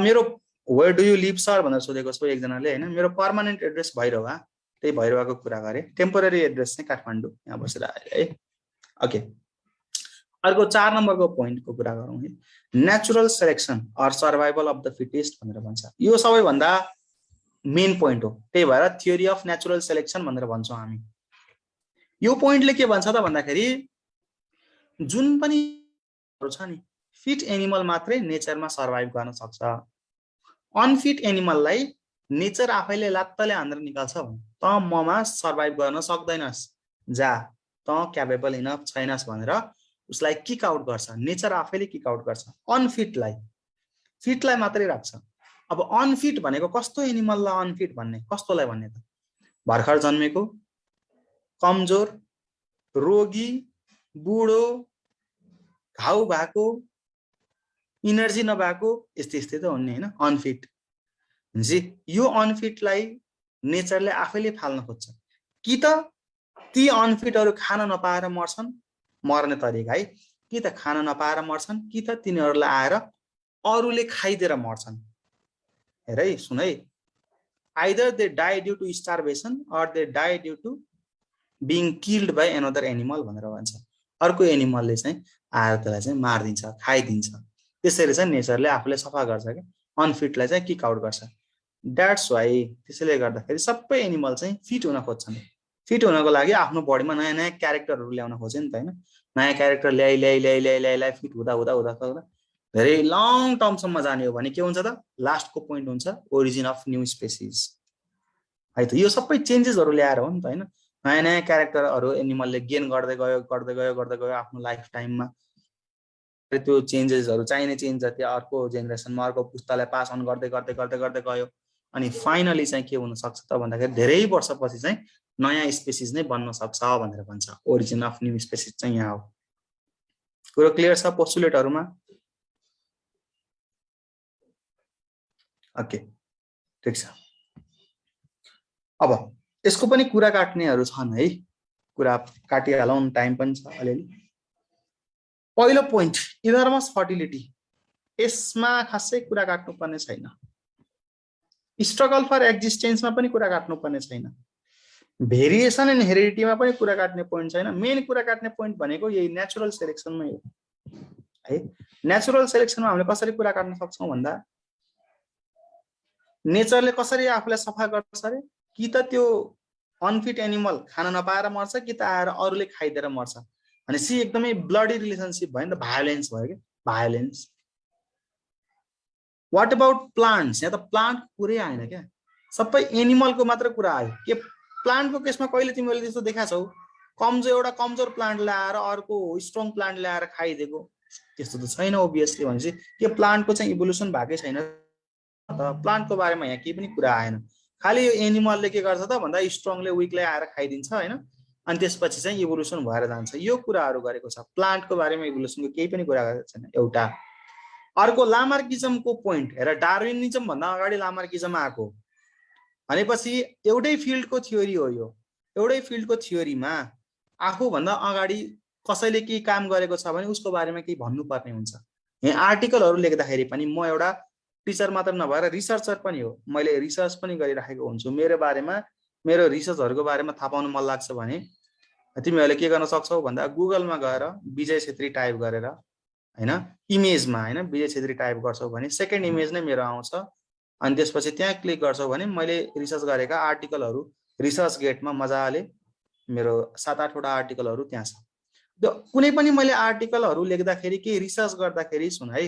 मेरो where do you live sir भनेर सोधेको छ एकजनाले होइन। मेरो पर्मानेन्ट एड्रेस भैरवा, त्यही भैरवाको कुरा गरेँ। टेम्पोररी एड्रेस चाहिँ काठमाडौँ, यहाँ बसेर आयो है। ओके, अर्को 4 नम्बरको पोइन्टको कुरा गरौँ है। Natural selection or survival of the fittest भनेर भन्छ। यो सबैभन्दा मेन पोइन्ट हो, त्यही भएर थ्योरी अफ नेचुरल सेलेक्सन भनेर भन्छौँ हामी। यो पोइन्टले के भन्छ त भन्दाखेरि जुन पनि छ नि फिट एनिमल मात्रै नेचरमा सर्भाइभ गर्न सक्छ। अनफिट एनिमललाई नेचर आफैले लात्तले हानेर निकाल्छ भने त ममा सर्भाइभ गर्न सक्दैनस्, जा त क्यापेबल इनफ छैनस् भनेर उसलाई किक आउट गर्छ। नेचर आफैले किक आउट गर्छ अनफिटलाई, फिटलाई मात्रै राख्छ। अब अनफिट भनेको कस्तो एनिमललाई अनफिट भन्ने, कस्तोलाई भन्ने त भर्खर जन्मेको, कमजोर, रोगी, बुढो, घाउ भएको, इनर्जी नभएको, यस्तै यस्तै त हुने होइन अनफिट। भनेपछि यो अनफिटलाई नेचरले आफैले फाल्न खोज्छ। कि त ती अनफिटहरू खान नपाएर मर्छन्, मर्ने तरिका है, कि त खान नपाएर मर्छन्, कि त तिनीहरूलाई आएर अरूले खाइदिएर मर्छन्। हेर है, सुन है, either they die due to starvation or they die due to being killed by another animal भनेर भन्छ। अर्को एनिमलले चाहिँ आएर त्यसलाई चाहिँ मारिदिन्छ, खाइदिन्छ। त्यसरी चाहिँ नेचरले आफूले सफा गर्छ क्या, अनफिटलाई चाहिँ किक आउट गर्छ। द्याट्स वाइ त्यसैले गर्दाखेरि सबै एनिमल चाहिँ फिट हुन खोज्छन्। फिट हुनको लागि आफ्नो बडीमा नयाँ नयाँ क्यारेक्टरहरू ल्याउन खोज्छ नि त होइन। नयाँ क्यारेक्टर ल्याइ फिट हुँदा हुँदा हुँदा हुँदा धेरै लङ टर्मसम्म जाने हो भने के हुन्छ त, लास्टको पोइन्ट हुन्छ ओरिजिन अफ न्यू स्पेसिस है त। यो सबै चेन्जेसहरू ल्याएर हो नि त होइन। नयाँ नयाँ क्यारेक्टरहरू एनिमलले गेन गर्दै गयो आफ्नो लाइफ टाइममा। त्यो चेन्जेसहरू चाहिने चेन्ज जति अर्को जेनेरेसनमा अर्को पुस्तालाई पास अन गर्दै गर्दै गर्दै गर्दै गयो। अनि फाइनली चाहिँ के हुनसक्छ त भन्दाखेरि धेरै वर्षपछि चाहिँ नयाँ स्पेसिस नै बन्न सक्छ भनेर भन्छ। ओरिजिन अफ न्यू स्पेसिस चाहिँ यहाँ हो। कुरो क्लियर छ पोस्टुलेटहरूमा? ओके, ठिक छ। अब यसको पनि कुरा काट्नेहरू छन् है, कुरा काटिहालौँ, टाइम पनि छ अलिअलि। पहिलो पोइन्ट इनर्मस फर्टिलिटी, यसमा खासै कुरा काट्नुपर्ने छैन। स्ट्रगल फर एक्जिस्टेन्समा पनि कुरा काट्नुपर्ने छैन। भेरिएसन एन्ड हेरिडिटीमा पनि कुरा काट्ने पोइन्ट छैन। मेन कुरा काट्ने पोइन्ट भनेको यही नेचुरल सेलेक्सनमै हो है। नेचुरल सेलेक्सनमा हामीले कसरी कुरा काट्न सक्छौँ भन्दा नेचरले कसरी आफूलाई सफा गर्छ अरे, कि त त्यो अनफिट एनिमल खान नपाएर मर्छ, कि त आएर अरूले खाइदिएर मर्छ। भनेपछि एकदमै ब्लडी रिलेसनसिप भयो नि त, भायोलेन्स भयो कि भायोलेन्स। What about plants? यहाँ त प्लान्टको कुरै आएन क्या, सबै एनिमलको मात्र कुरा आयो। के प्लान्टको केसमा कहिले तिमीले त्यस्तो देखा छौ एउटा कमजोर प्लान्ट ल्याएर अर्को स्ट्रङ प्लान्ट ल्याएर खाइदिएको? त्यस्तो त छैन ओभियसली। भनेपछि के प्लान्टको चाहिँ इभोल्युसन भएकै छैन त? प्लान्टको बारेमा यहाँ केही पनि कुरा आएन। खालि यो एनिमलले के गर्छ त भन्दा स्ट्रङले विकलाई आएर खाइदिन्छ होइन, अनि त्यसपछि चाहिँ इभोल्युसन भएर जान्छ। यो कुराहरू गरेको छ। प्लान्टको बारेमा इभोल्युसनको केही पनि कुरा गरेको छैन। एउटा अर्को लामार्किजमको पोइन्ट हेर, डार्विनिजम भन्दा अगाडि लामार्किजम आएको भनेपछि एउटै फिल्डको थ्योरी हो यो। एउटै फिल्डको थ्योरीमा आफूभन्दा अगाडि कसैले केही काम गरेको छ भने उसको बारेमा केही भन्नुपर्ने हुन्छ। यहाँ आर्टिकलहरू लेख्दाखेरि पनि म एउटा टिचर मात्र नभएर रिसर्चर पनि हो, मैले रिसर्च पनि गरिराखेको हुन्छु। मेरो बारेमा, मेरो रिसर्चहरूको बारेमा थाहा पाउनु मन लाग्छ भने तिमीहरूले के गर्न सक्छौ भन्दा गुगलमा गएर विजय छेत्री टाइप गरेर होइन, इमेजमा होइन विजय छेत्री टाइप गर्छौ भने सेकेन्ड इमेज नै मेरो आउँछ। अनि त्यसपछि त्यहाँ क्लिक गर्छौ भने मैले रिसर्च गरेका आर्टिकलहरू रिसर्च गेटमा मजाले मेरो 7-8 वटा आर्टिकलहरू त्यहाँ छ। त्यो कुनै पनि मैले आर्टिकलहरू लेख्दाखेरि केही रिसर्च गर्दाखेरि सुन है,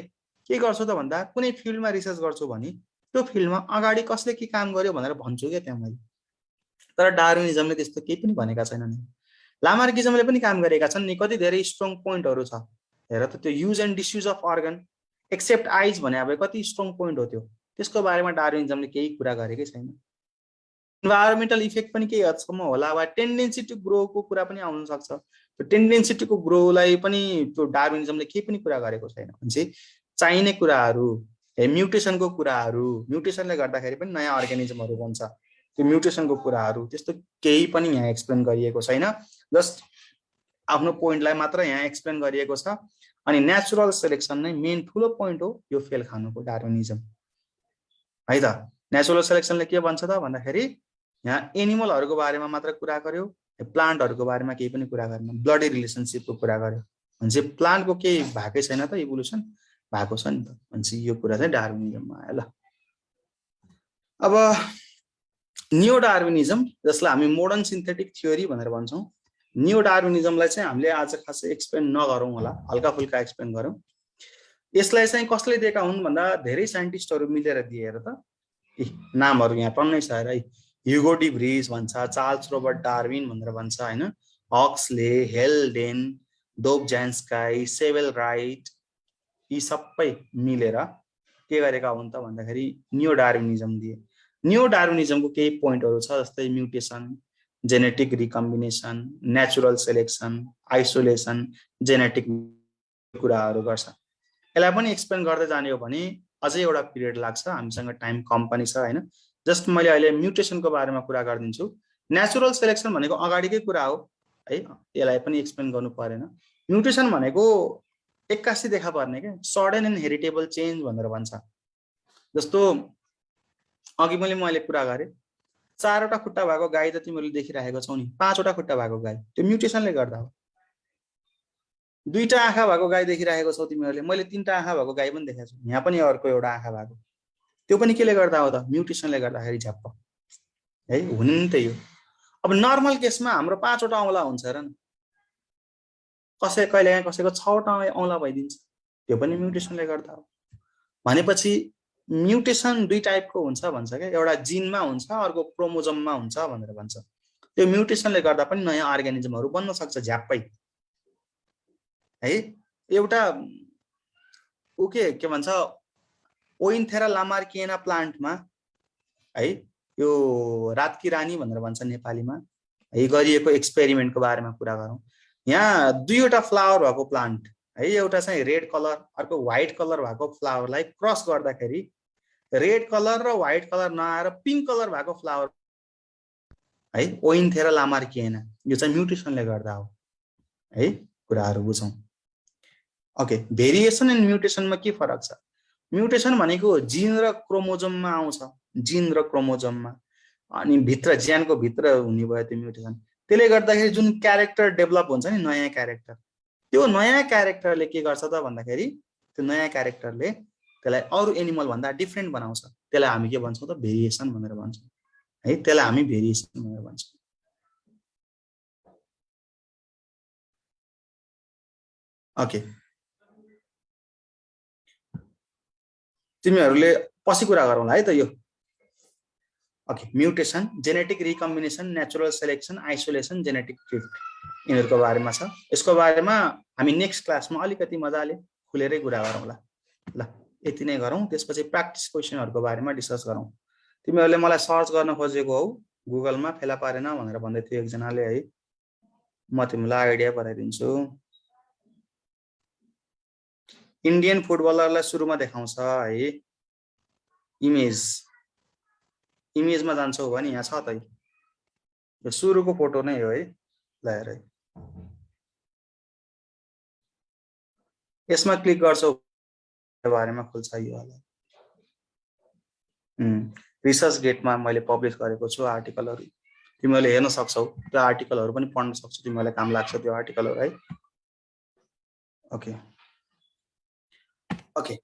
के गर्छु त भन्दा कुनै फिल्डमा रिसर्च गर्छु भने त्यो फिल्डमा अगाडि कसले के काम गर्यो भनेर भन्छु क्या त्यहाँ मैले। तर डार्विनिजमले त्यस्तो केही पनि भनेका छैनन्। लामार्किजमले पनि काम गरेका छन् नि, कति धेरै स्ट्रङ पोइन्टहरू छ। हेर त त्यो use and disuse of organ except eyes भने अब कति स्ट्रङ पोइन्ट हो त्यो, त्यसको बारेमा डार्विनिजमले केही कुरा गरेकै छैन। इन्भाइरोमेन्टल इफेक्ट पनि केही हदसम्म होला, वा टेन्डेन्सी टु ग्रोको कुरा पनि आउन सक्छ। त्यो टेन्डेन्सी टु ग्रोलाई पनि त्यो डार्विनिजमले केही पनि कुरा गरेको छैन। भनेपछि चाहिने कुराहरू म्युटेसनको कुराहरू, म्युटेसनले गर्दाखेरि पनि नयाँ अर्गानिजमहरू बन्छ, त्यो म्युटेसनको कुराहरू त्यस्तो केही पनि यहाँ एक्सप्लेन गरिएको छैन। जस्ट आफ्नो पोइन्टलाई मात्र यहाँ एक्सप्लेन गरिएको छ। अनि नेचुरल सेलेक्सन नै मेन ठुलो पोइन्ट हो यो फेल खानुको डार्विनिजम है त। नेचुरल सेलेक्सनले के भन्छ त भन्दाखेरि यहाँ एनिमलहरूको बारेमा मात्र कुरा गर्यो, प्लान्टहरूको बारेमा केही पनि कुरा गरेन, ब्लडी रिलेसनसिपको कुरा गर्यो। भनेपछि प्लान्टको केही भएकै छैन त, इभोल्युसन भएको छ नि त। भनेपछि यो कुरा चाहिँ डार्विनिजममा आयो ल। अब नियो डार्विनिजम जसलाई हामी मोडर्न सिन्थेटिक थियोरी भनेर भन्छौँ, नियो डार्विनिजमलाई चाहिँ हामीले आज खासै एक्सप्लेन नगरौँ होला, हल्का फुल्का एक्सप्लेन गरौँ। यसलाई चाहिँ कसले दिएका हुन् भन्दा धेरै साइन्टिस्टहरू मिलेर दिएर त नामहरू यहाँ टन्नै छ है। ह्युगो डी भ्रिज भन्छ, चार्ल्स रोबर्ट डार्विन भनेर भन्छ होइन, हक्सले, हेल्डेन, दोब्झ्यान्स्काई, सेवेल राइट, यी सबै मिलेर के गरेका हुन् त भन्दाखेरि नियो डार्विनिजम दिए। नियो डार्विनिजमको केही पोइन्टहरू छ, जस्तै mutation, genetic recombination, natural selection, isolation, genetic कुराहरू गर्छ। यसलाई पनि एक्सप्लेन गर्दै जाने हो भने अझै एउटा पिरियड लाग्छ, हामीसँग टाइम कम पनि छ होइन। जस्ट मैले अहिले म्युटेसनको बारेमा कुरा गरिदिन्छु। नेचुरल सेलेक्सन भनेको अगाडिकै कुरा हो है, यसलाई पनि एक्सप्लेन गर्नु परेन। म्युटेसन भनेको एक्कासी देखा पर्ने क्या, सडन एन्ड हेरिटेबल चेन्ज भनेर भन्छ। जस्तो अघि मैले कुरा गरेँ, 4वटा खुट्टा भएको गाई त तिमीहरूले देखिरहेको छौ नि, 5वटा खुट्टा भएको गाई, त्यो म्युटेसनले गर्दा हो। 2टा आँखा भएको गाई देखिरहेको छौ तिमीहरूले, मैले 3टा आँखा भएको गाई पनि देखाएको छु, यहाँ पनि अर्को एउटा आँखा भएको, त्यो पनि केले गर्दा हो त, म्युटेसनले गर्दाखेरि झ्याप्प है, हुने नि त्यही हो। अब नर्मल केसमा हाम्रो 5वटा औँला हुन्छ र न, कहिलेकाहीँ कसैको 6वटा औँला भइदिन्छ, त्यो पनि म्युटेसनले गर्दा हो। भनेपछि म्युटेसन 2 टाइपको हुन्छ भन्छ क्या, एउटा जिनमा हुन्छ, अर्को क्रोमोजोममा हुन्छ भनेर भन्छ। त्यो म्युटेसनले गर्दा पनि नयाँ अर्गानिजमहरू बन्न सक्छ झ्याप्पै है। एउटा के भन्छ, ओइन्थेरा लामार्किएना प्लान्टमा है, यो रातकी रानी भनेर भन्छ नेपालीमा है, गरिएको एक्सपेरिमेन्टको बारेमा कुरा गरौँ। यहाँ 2वटा फ्लावर भएको प्लान्ट है, एउटा चाहिँ रेड कलर, अर्को व्हाइट कलर भएको फ्लावरलाई क्रस गर्दाखेरि रेड कलर र व्हाइट कलर नआएर पिङ्क कलर भएको फ्लावर है, ओइन्थेरा लामार्किएना, यो चाहिँ म्युटेसनले गर्दा हो है। कुराहरू बुझौँ। ओके, भेरिएसन एन्ड म्युटेसनमा के फरक छ? म्युटेसन भनेको जिन र क्रोमोजोममा आउँछ, जिन र क्रोमोजोममा, अनि भित्र ज्यानको भित्र हुने भयो त्यो म्युटेसन। त्यसले गर्दाखेरि जुन क्यारेक्टर डेभलप हुन्छ नि, नयाँ क्यारेक्टर, त्यो नयाँ क्यारेक्टरले के गर्छ त भन्दाखेरि त्यो नयाँ क्यारेक्टरले त्यसलाई अरू एनिमल भन्दा डिफ्रेन्ट बनाउँछ। त्यसलाई हामी के भन्छौँ त, भेरिएसन भनेर भन्छौँ है, त्यसलाई हामी भेरिएसन भनेर भन्छौँ। ओके, तिमीहरूले पछि कुरा गरौँला है त यो। Okay, mutation, genetic recombination, natural selection, isolation, genetic drift, यिनीहरूको बारेमा छ। यसको बारेमा हामी नेक्स्ट क्लासमा अलिकति मजाले खुलेरै कुरा गरौँला ल। यति नै गरौँ, त्यसपछि प्र्याक्टिस क्वेसनहरूको बारेमा डिस्कस गरौँ। तिमीहरूले मलाई सर्च गर्न खोजेको हौ गुगलमा, फेला पारेन भनेर भन्दै थियो एकजनाले है, म तिमीलाई आइडिया बनाइदिन्छु। इन्डियन फुटबलरलाई सुरुमा देखाउँछ है, इमेजमा जान्छौ भने यहाँ छ त, यो सुरुको फोटो नै हो है। ल हेर, यसमा क्लिक गर्छौ बारेमा खुल्छ यो वाला। रिसर्च गेटमा मैले पब्लिस गरेको छु आर्टिकलहरू, तिमीहरूले हेर्न सक्छौ, त्यो आर्टिकलहरू पनि पढ्न सक्छौ, तिमीहरूलाई काम लाग्छ त्यो आर्टिकलहरू है। ओके ओके,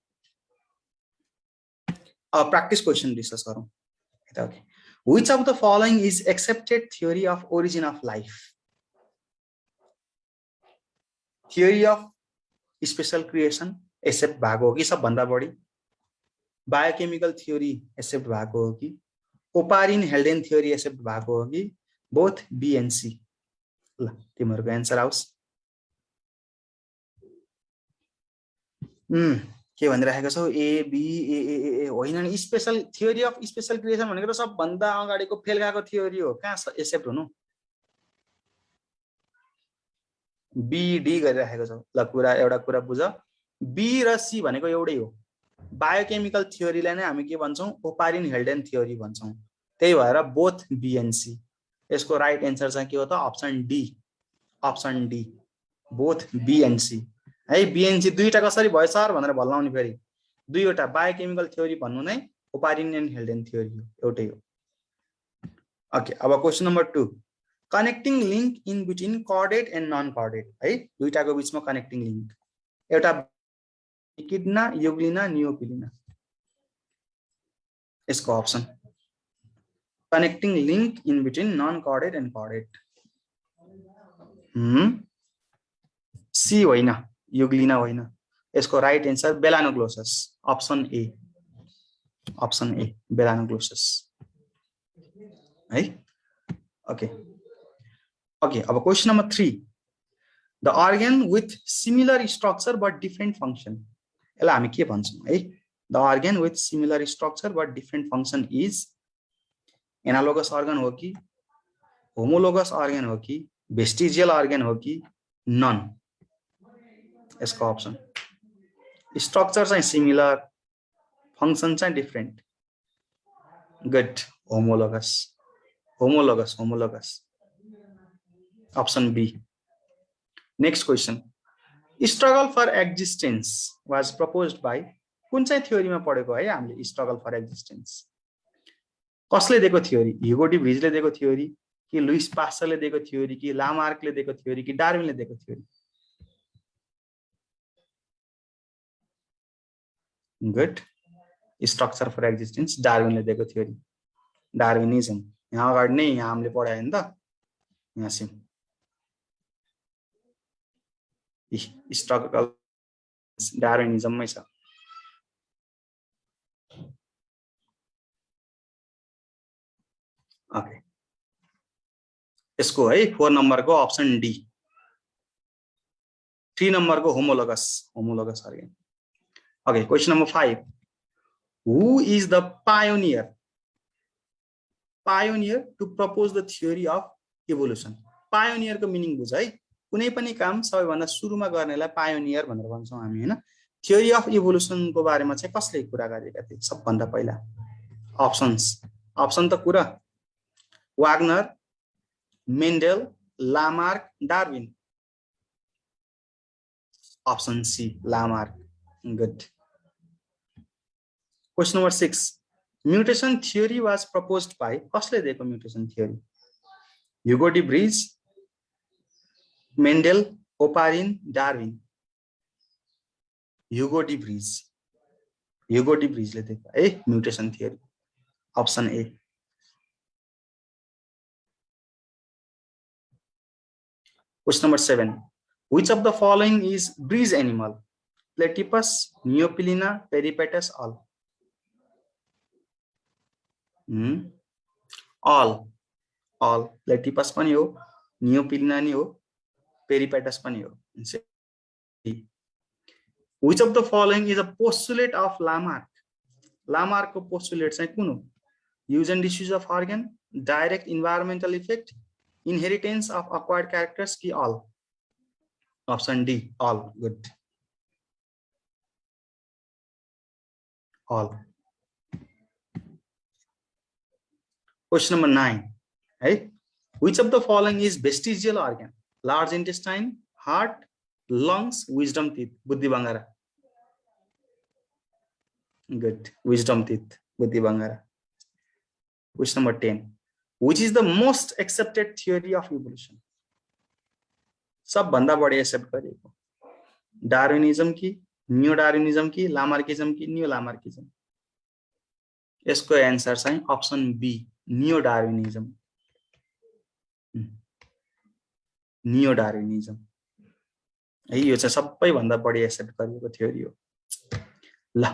अब प्र्याक्टिस क्वेसन डिस्कस गरौँ। Okay. Which of the following is accepted theory of origin of life? Theory of special creation accept भएको हो कि सबभन्दा बढी? बायोकेमिकल थ्योरी एक्सेप्ट भएको हो कि? ओपारिन हेल्डेन थ्योरी एक्सेप्ट भएको हो कि? Both B and C? ल तिमीहरूको एन्सर आओस्। के भनिरहेको छौ? ए बी ए होइन नि, special theory of special creation भनेको त सबभन्दा अगाडिको फेल गएको थ्योरी हो, कहाँ एक्सेप्ट हुनु? BD गरिराखेको छौ ल कुरा एउटा कुरा बुझ B र C भनेको एउटै हो बायोकेमिकल थ्योरीलाई नै हामी के भन्छौं ओपारिन हेल्डेन थ्योरी भन्छौं त्यही भएर बोथ B and C यसको राइट एन्सर चाहिँ के हो त option D both B and C है B and C दुईटा कसरी भयो सर भनेर भल्लाउने फेरि दुईवटा बायोकेमिकल थ्योरी भन्नु नै ओपारिन एन्ड हेल्डेन थ्योरी हो एउटै हो ओके अब question number 2 connecting link in between chordate and non chordate है दुईटाको बीचमा कनेक्टिङ लिंक एउटा इकिडना युग्लिना नियोपिलिना यसको option connecting link in between non chordate and chordate C होइन युग्लिना होइन यसको right answer balanoglossus option A balanoglossus है okay अब question number 3 the organ with similar structure but different function यसलाई हामी के भन्छौं है the organ with similar structure but different function is analogous organ हो कि होमोलोगस अर्गन हो कि वेस्टिजियल अर्गन हो कि नन यसको अप्सन स्ट्रक्चर चाहिँ सिमिलर फंक्शन चाहिँ different good homologous option B next question struggle for existence was proposed by कुन चाहिँ थ्योरीमा पढेको है हामीले स्ट्रगल फर एक्जिस्टेंस कसले दिएको थ्योरी ह्युगो डी भ्रिजले दिएको थ्योरी कि लुइस पास्चरले दिएको थ्योरी कि लामार्कले दिएको थ्योरी कि डार्विनले दिएको theory good structure for existence डार्विनले दिएको थ्योरी डार्विनिज्म यहाँ अगाडि नै यहाँ हामीले पढायो नि त यहाँ सिम स्ट्रगल डार्विनिज्ममै छ ओके यसको है 4 नम्बरको अप्सन डी 3 नम्बरको homologous organ okay question number 5 who is the pioneer to propose the theory of evolution pioneer को मिनिङ बुझ है कुनै पनि काम सबैभन्दा सुरुमा गर्नेलाई पायोनियर भनेर भन्छौं हामी हैन थ्योरी अफ इभोल्युसन को बारेमा चाहिँ कसले कुरा गरेका थिए सबभन्दा पहिला अप्सन त कुरा Wagner Mendel Lamarck Darwin option C Lamarck good question number 6 mutation theory was proposed by कसले दिएको mutation theory Hugo de Vries Mendel Oparin Darwin Hugo de भ्रिजले दिएको है mutation theory option A question number 7 which of the following is breeze animal platypus neopilina peripatus all platypus पनि हो neopilina नि हो peripatus पनि हो which of the following is a postulate of Lamarck को postulate चाहिँ कुन हो use and disuse of organ direct environmental effect inheritance of acquired characters कि all option D all good all question number 9 hey which of the following is vestigial organ large intestine heart lungs wisdom teeth buddhi bangara good wisdom teeth buddhi bangara question number 10 which is the most accepted theory of evolution सब भन्दा बढी accept गरिएको Darwinism कि new Darwinism कि Lamarckism कि new Lamarckism यसको answer चाहिँ option be new Darwinism है यो चाहिँ सबैभन्दा बढी एक्सेप्ट गरिएको थ्योरी हो ल